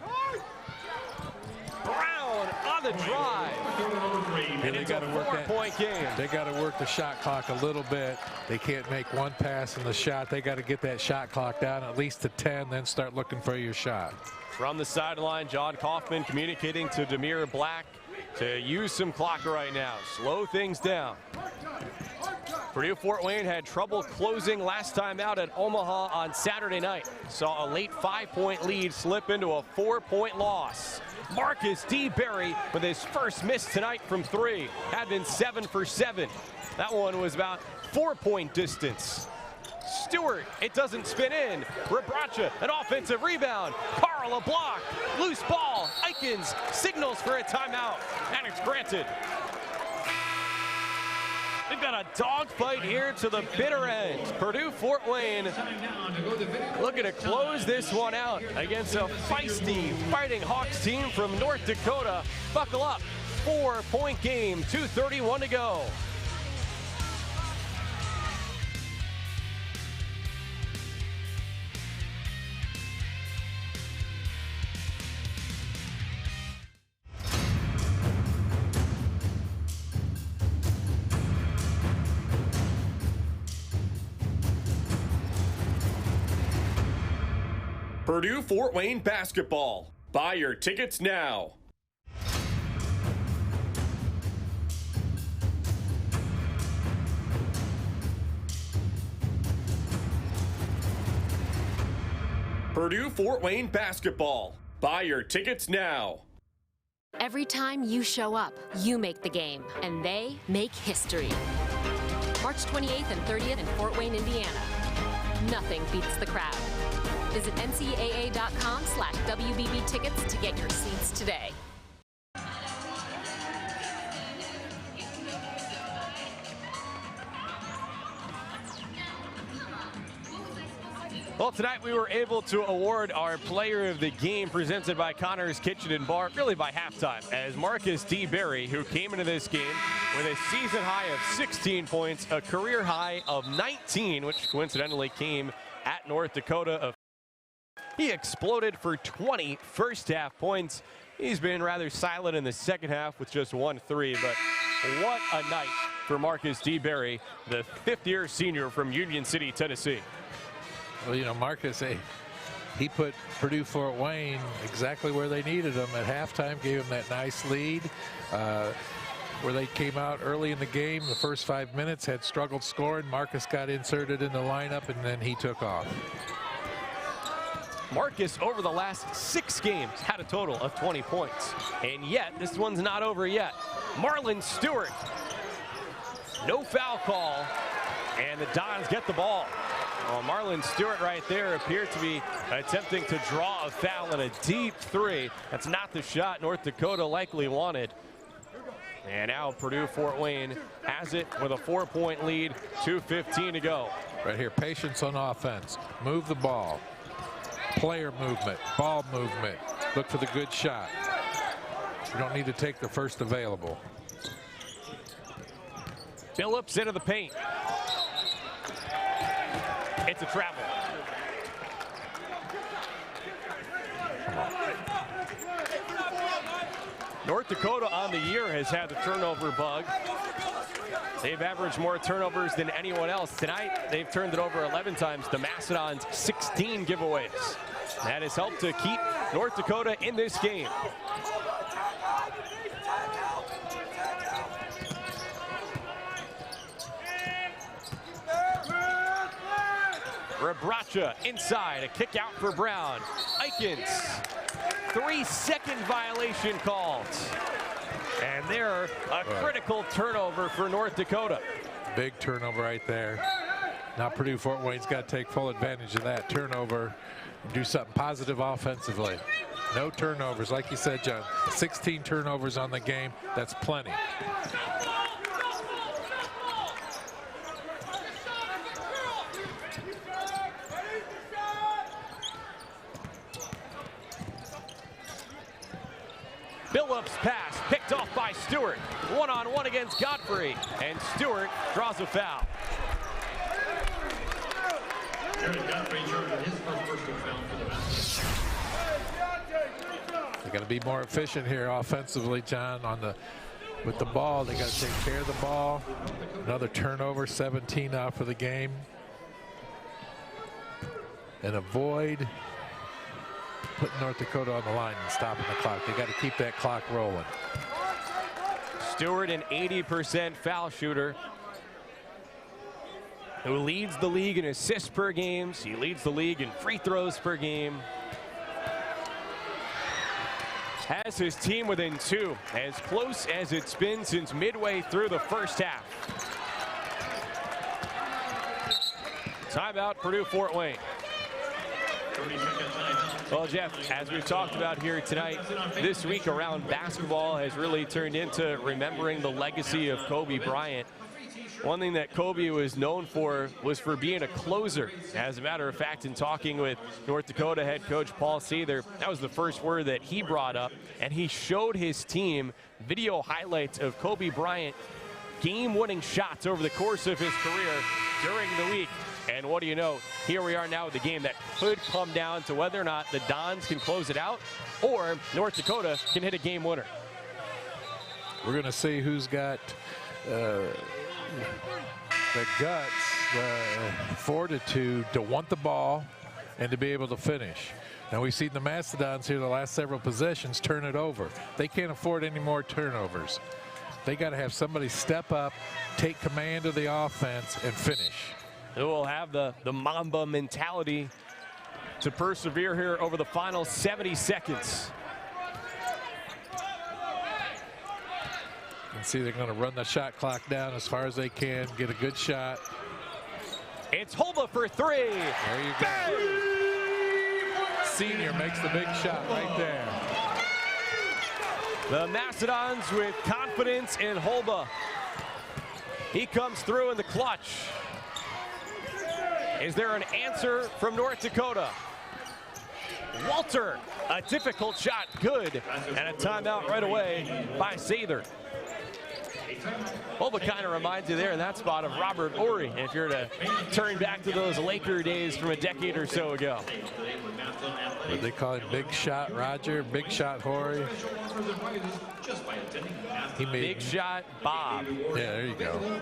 Brown on the drive. And it's a 4-point game. They got to work the shot clock a little bit. They can't make one pass in the shot. They got to get that shot clock down at least to 10, then start looking for your shot. From the sideline, John Kaufman communicating to Demir Black to use some clock right now. Slow things down. Purdue Fort Wayne had trouble closing last time out at Omaha on Saturday night. Saw a late 5-point lead slip into a 4-point loss. Marcus DeBerry with his first miss tonight from 3. Had been 7 for 7. That one was about 4-point distance. Stewart, it doesn't spin in. Rebracha, an offensive rebound. Carl, a block. Loose ball. Eikens signals for a timeout, and it's granted. We've got a dogfight here to the bitter end. Purdue Fort Wayne looking to close this one out against a feisty Fighting Hawks team from North Dakota. Buckle up. 4-point game, 2:31 to go. Purdue Fort Wayne basketball. Buy your tickets now. Purdue Fort Wayne basketball. Buy your tickets now. Every time you show up, you make the game, and they make history. March 28th and 30th in Fort Wayne, Indiana. Nothing beats the crowd. Visit ncaa.com/WBB tickets to get your seats today. Well, tonight we were able to award our player of the game presented by Connor's Kitchen and Bar, really by halftime, as Marcus D. Berry, who came into this game with a season high of 16 points, a career high of 19, which coincidentally came at North Dakota. He exploded for 20 first half points. He's been rather silent in the second half with just 1 3, but what a night for Marcus D. Berry, the fifth-year senior from Union City, Tennessee. Well, you know, Marcus, he put Purdue Fort Wayne exactly where they needed them at halftime, gave them that nice lead where they came out early in the game. The first 5 minutes had struggled scoring. Marcus got inserted in the lineup, and then he took off. Marcus, over the last 6 games, had a total of 20 points. And yet, this one's not over yet. Marlon Stewart, no foul call, and the Dons get the ball. Well, Marlon Stewart right there appeared to be attempting to draw a foul in a deep 3. That's not the shot North Dakota likely wanted. And now Purdue Fort Wayne has it with a 4-point lead, 2:15 to go. Right here, patience on offense. Move the ball. Player movement, ball movement. Look for the good shot. You don't need to take the first available. Phillips into the paint. It's a travel. North Dakota on the year has had the turnover bug. They've averaged more turnovers than anyone else. Tonight, they've turned it over 11 times. The Mastodons, 16 giveaways. That has helped to keep North Dakota in this game. Rebracha inside, a kick out for Brown. Eikens, 3-second violation called. And there, a critical turnover for North Dakota. Big turnover right there. Now Purdue Fort Wayne's got to take full advantage of that turnover and do something positive offensively. No turnovers, like you said, John. 16 turnovers on the game, that's plenty. Phillips pass picked off by Stewart. One-on-one against Godfrey, and Stewart draws a foul. They got to be more efficient here offensively, John, with the ball. They got to take care of the ball. Another turnover, 17 now for the game. And avoid putting North Dakota on the line and stopping the clock. They got to keep that clock rolling. Stewart, an 80% foul shooter, who leads the league in assists per game. He leads the league in free throws per game. Has his team within 2, as close as it's been since midway through the first half. Timeout, Purdue Fort Wayne. Well, Jeff, as we've talked about here tonight, this week around basketball has really turned into remembering the legacy of Kobe Bryant. One thing that Kobe was known for was for being a closer. As a matter of fact, in talking with North Dakota head coach Paul Seither, that was the first word that he brought up, and he showed his team video highlights of Kobe Bryant game-winning shots over the course of his career during the week. And what do you know? Here we are now with the game that could come down to whether or not the Dons can close it out or North Dakota can hit a game winner. We're going to see who's got the guts, the fortitude to want the ball and to be able to finish. Now we've seen the Mastodons here the last several possessions turn it over. They can't afford any more turnovers. They got to have somebody step up, take command of the offense, and finish. Who will have the Mamba mentality to persevere here over the final 70 seconds. You can see they're going to run the shot clock down as far as they can, get a good shot. It's Holba for three. There you go. Senior makes the big shot right there. The Mastodons with confidence in Holba. He comes through in the clutch. Is there an answer from North Dakota? Walter, a difficult shot, good, and a timeout right away by Sather. Holba kind of reminds you there in that spot of Robert Ory, if you're to turn back to those Laker days from a decade or so ago. What they call him, Big Shot Roger, Big Shot Horry. He made Big Shot Bob. Yeah, there you go.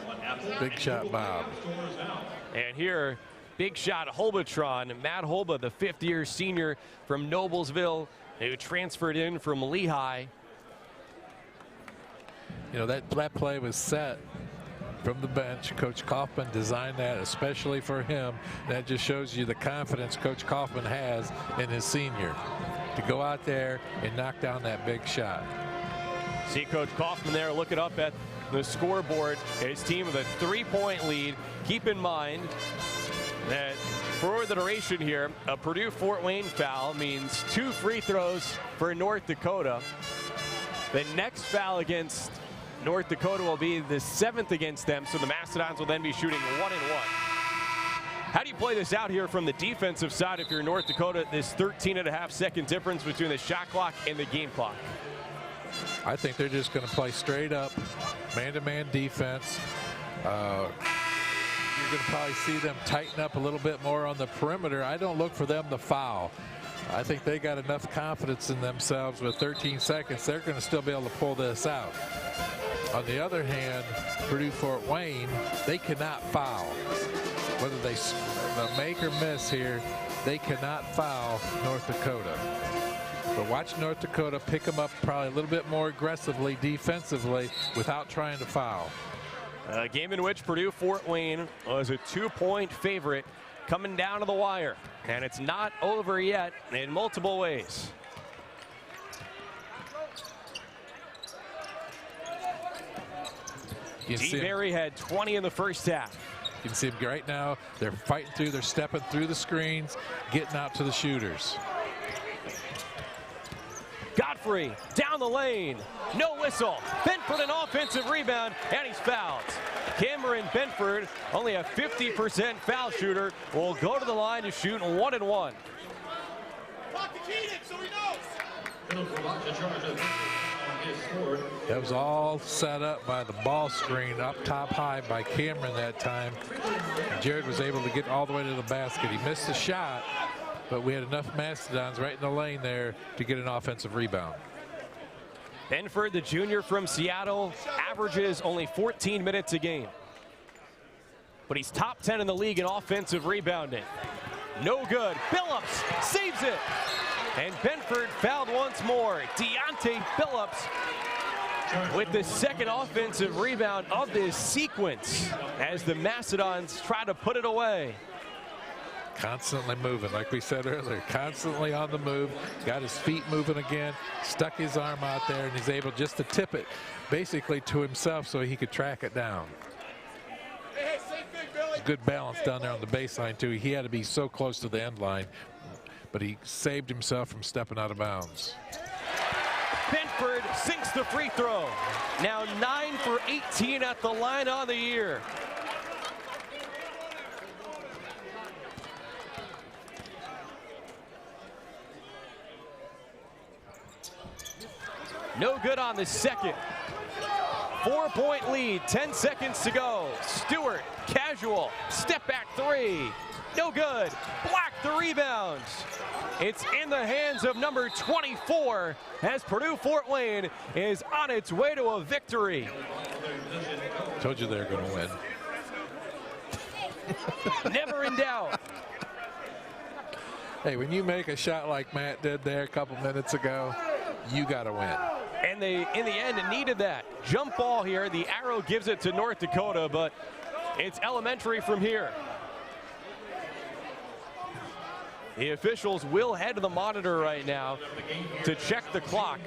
Big Shot Bob. And here, Big Shot Holbatron, Matt Holba, the fifth-year senior from Noblesville, who transferred in from Lehigh. You know, that play was set from the bench. Coach Kaufman designed that especially for him. That just shows you the confidence Coach Kaufman has in his senior to go out there and knock down that big shot. See Coach Kaufman there looking up at the scoreboard. His team with a 3-point lead. Keep in mind that for the duration here, a Purdue-Fort Wayne foul means 2 free throws for North Dakota. The next foul against North Dakota will be the 7th against them, so the Mastodons will then be shooting 1-1. How do you play this out here from the defensive side if you're North Dakota, this 13.5-second difference between the shot clock and the game clock? I think they're just going to play straight up, man-to-man defense. You're going to probably see them tighten up a little bit more on the perimeter. I don't look for them to foul. I think they got enough confidence in themselves with 13 seconds. They're going to still be able to pull this out. On the other hand, Purdue-Fort Wayne, they cannot foul. Whether they make or miss here, they cannot foul North Dakota. But watch North Dakota pick them up probably a little bit more aggressively defensively without trying to foul. A game in which Purdue-Fort Wayne was a 2-point favorite coming down to the wire. And it's not over yet in multiple ways. D-Berry had 20 in the first half. You can see them right now. They're fighting through. They're stepping through the screens, getting out to the shooters. Godfrey down the lane. No whistle. Benford an offensive rebound, and he's fouled. Cameron Benford, only a 50% foul shooter, will go to the line to shoot 1-1. Talk to Keenan so he knows. That was all set up by the ball screen up top high by Cameron that time. Jared was able to get all the way to the basket. He missed the shot, but we had enough Mastodons right in the lane there to get an offensive rebound. Benford, the junior from Seattle, averages only 14 minutes a game. But he's top 10 in the league in offensive rebounding. No good. Billups saves it. And Benford fouled once more. Deontay Billups with the second offensive rebound of this sequence as the Mastodons try to put it away. Constantly moving, like we said earlier, constantly on the move, got his feet moving again, stuck his arm out there, and he's able just to tip it basically to himself so he could track it down. Good balance down there on the baseline too. He had to be so close to the end line, but he saved himself from stepping out of bounds. Benford sinks the free throw. Now 9 for 18 at the line on the year. No good on the second. 4-point lead, 10 seconds to go. Stewart, casual, step back three. No good. Black the rebound. It's in the hands of number 24 as Purdue-Fort Wayne is on its way to a victory. Told you they were going to win. Never in doubt. Hey, when you make a shot like Matt did there a couple minutes ago, you got to win. And they, in the end, needed that. Jump ball here. The arrow gives it to North Dakota, but it's elementary from here. The officials will head to the monitor right now to check the clock.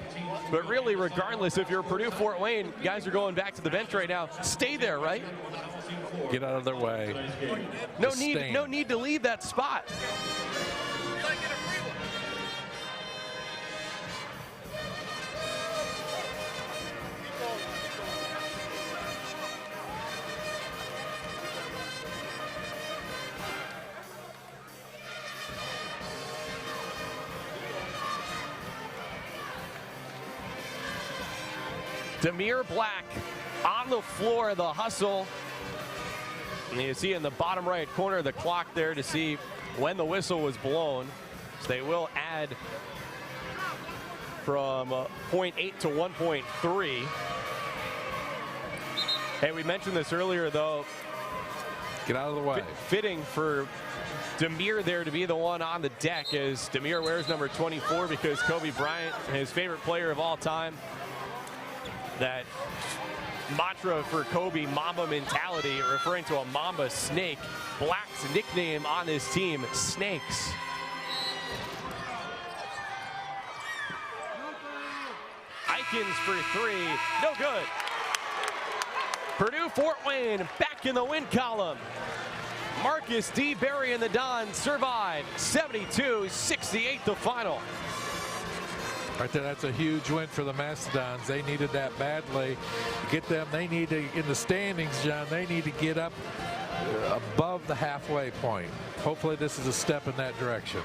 But really, regardless, if you're Purdue Fort Wayne, guys are going back to the bench right now. Stay there, right? Get out of their way. No need to leave that spot. Demir Black on the floor, the hustle. And you see in the bottom right corner of the clock there to see when the whistle was blown. So they will add from 0.8 to 1.3. Hey, we mentioned this earlier, though. Get out of the way. Fitting for Demir there to be the one on the deck, as Demir wears number 24 because Kobe Bryant, his favorite player of all time. That mantra for Kobe, Mamba mentality, referring to a Mamba snake. Black's nickname on his team, Snakes. Eikens for three, no good. Purdue Fort Wayne back in the win column. Marcus D. Berry and the Dons survive 72-68 the final. Right there, that's a huge win for the Mastodons. They needed that badly. Get them, they need to, in the standings, John, they need to get up above the halfway point. Hopefully this is a step in that direction.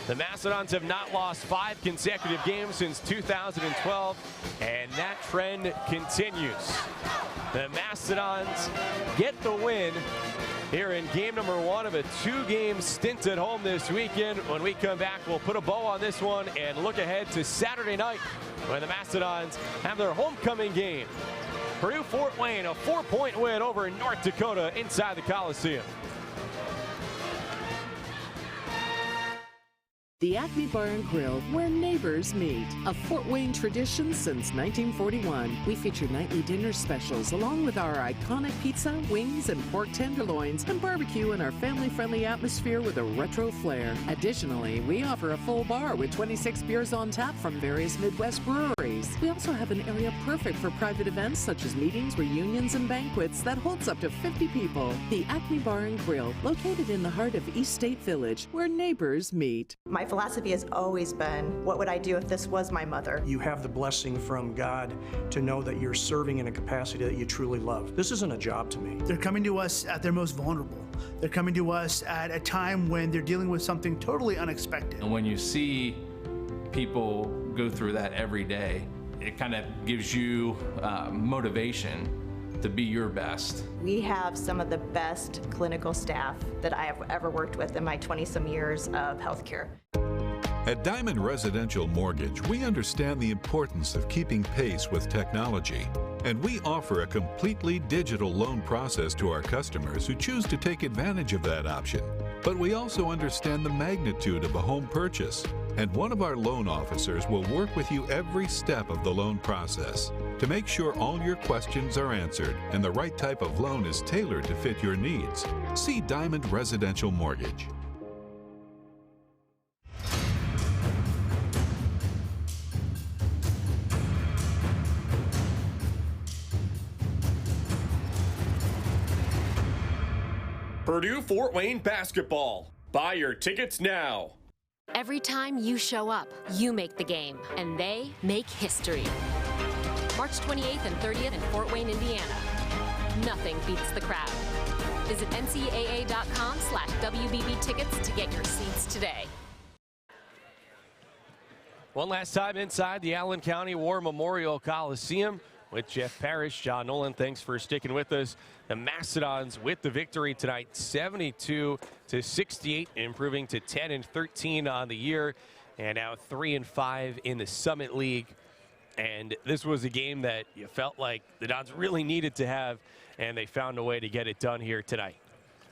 The Mastodons have not lost 5 consecutive games since 2012, and that trend continues. The Mastodons get the win here in game number 1 of a 2-game stint at home this weekend. When we come back, we'll put a bow on this one and look ahead to Saturday night when the Mastodons have their homecoming game. Purdue Fort Wayne, a 4-point win over North Dakota inside the Coliseum. The Acme Bar and Grill, where neighbors meet. A Fort Wayne tradition since 1941. We feature nightly dinner specials along with our iconic pizza, wings, and pork tenderloins, and barbecue in our family-friendly atmosphere with a retro flair. Additionally, we offer a full bar with 26 beers on tap from various Midwest breweries. We also have an area perfect for private events such as meetings, reunions, and banquets that holds up to 50 people. The Acme Bar and Grill, located in the heart of East State Village, where neighbors meet. My philosophy has always been, what would I do if this was my mother? You have the blessing from God to know that you're serving in a capacity that you truly love. This isn't a job to me. They're coming to us at their most vulnerable. They're coming to us at a time when they're dealing with something totally unexpected. And when you see people go through that every day, it kind of gives you motivation to be your best. We have some of the best clinical staff that I have ever worked with in my 20-some years of healthcare. At Diamond Residential Mortgage, we understand the importance of keeping pace with technology, and we offer a completely digital loan process to our customers who choose to take advantage of that option. But we also understand the magnitude of a home purchase, and one of our loan officers will work with you every step of the loan process to make sure all your questions are answered and the right type of loan is tailored to fit your needs. See Diamond Residential Mortgage. Purdue Fort Wayne basketball. Buy your tickets now. Every time you show up, you make the game, and they make history. March 28th and 30th in Fort Wayne, Indiana. Nothing beats the crowd. Visit ncaa.com/WBB tickets to get your seats today. One last time inside the Allen County War Memorial Coliseum with Jeff Parrish. John Nolan, thanks for sticking with us. The Mastodons with the victory tonight, 72-68, improving to 10-13 on the year, and now 3-5 in the Summit League. And this was a game that you felt like the Dons really needed to have, and they found a way to get it done here tonight.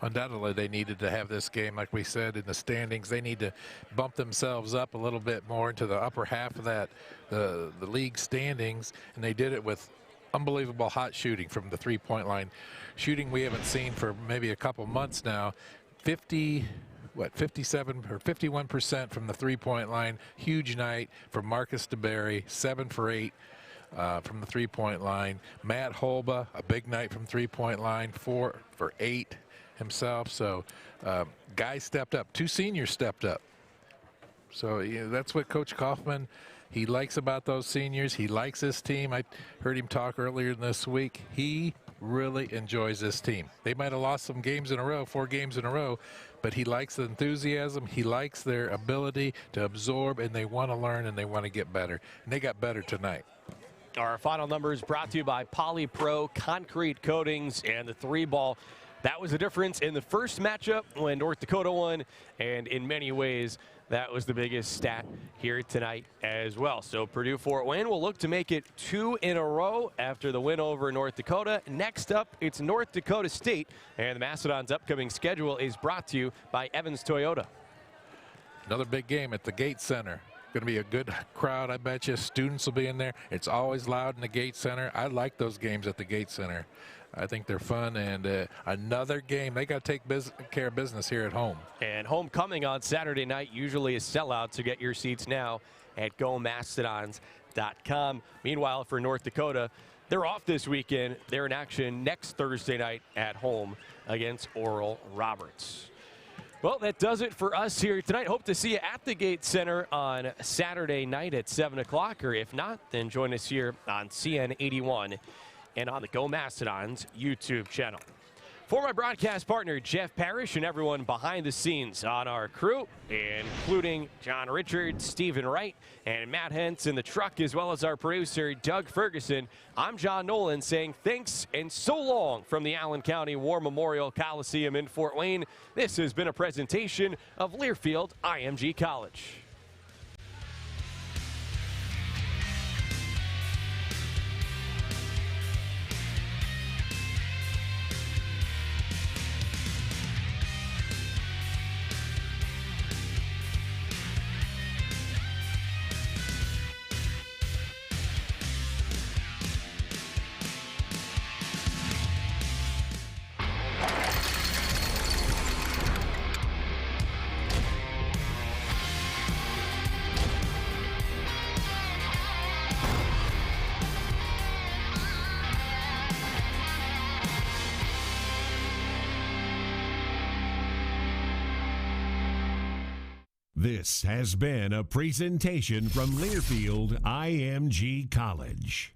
Undoubtedly, they needed to have this game, like we said, in the standings. They need to bump themselves up a little bit more into the upper half of that, the league standings, and they did it with unbelievable hot shooting from the three-point line. Shooting we haven't seen for maybe a couple months now. 57 or 51% from the three-point line. Huge night for Marcus DeBerry, 7 for 8 from the three-point line. Matt Holba, a big night from three-point line, 4 for 8 himself. So guys stepped up. 2 seniors stepped up. So that's what Coach Kaufman, he likes about those seniors. He likes this team. I heard him talk earlier this week. He really enjoys this team. They might have lost some games in a row, 4 games in a row, but he likes the enthusiasm. He likes their ability to absorb, and they want to learn and they want to get better. And they got better tonight. Our final numbers brought to you by PolyPro Concrete Coatings and the 3-ball. That was the difference in the first matchup when North Dakota won, and in many ways, that was the biggest stat here tonight as well. So Purdue Fort Wayne will look to make it 2 in a row after the win over North Dakota. Next up, it's North Dakota State, and the Mastodons' upcoming schedule is brought to you by Evans Toyota. Another big game at the Gates Center. Going to be a good crowd, I bet you. Students will be in there. It's always loud in the Gates Center. I like those games at the Gates Center. I think they're fun, and another game. They got to take care of business here at home. And homecoming on Saturday night, usually a sellout, so get your seats now at GoMastodons.com. Meanwhile, for North Dakota, they're off this weekend. They're in action next Thursday night at home against Oral Roberts. Well, that does it for us here tonight. Hope to see you at the Gates Center on Saturday night at 7 o'clock, or if not, then join us here on CN 81 and on the Go Mastodons YouTube channel. For my broadcast partner, Jeff Parrish, and everyone behind the scenes on our crew, including John Richards, Stephen Wright, and Matt Hentz in the truck, as well as our producer, Doug Ferguson, I'm John Nolan saying thanks and so long from the Allen County War Memorial Coliseum in Fort Wayne. This has been a presentation of Learfield IMG College. This has been a presentation from Learfield IMG College.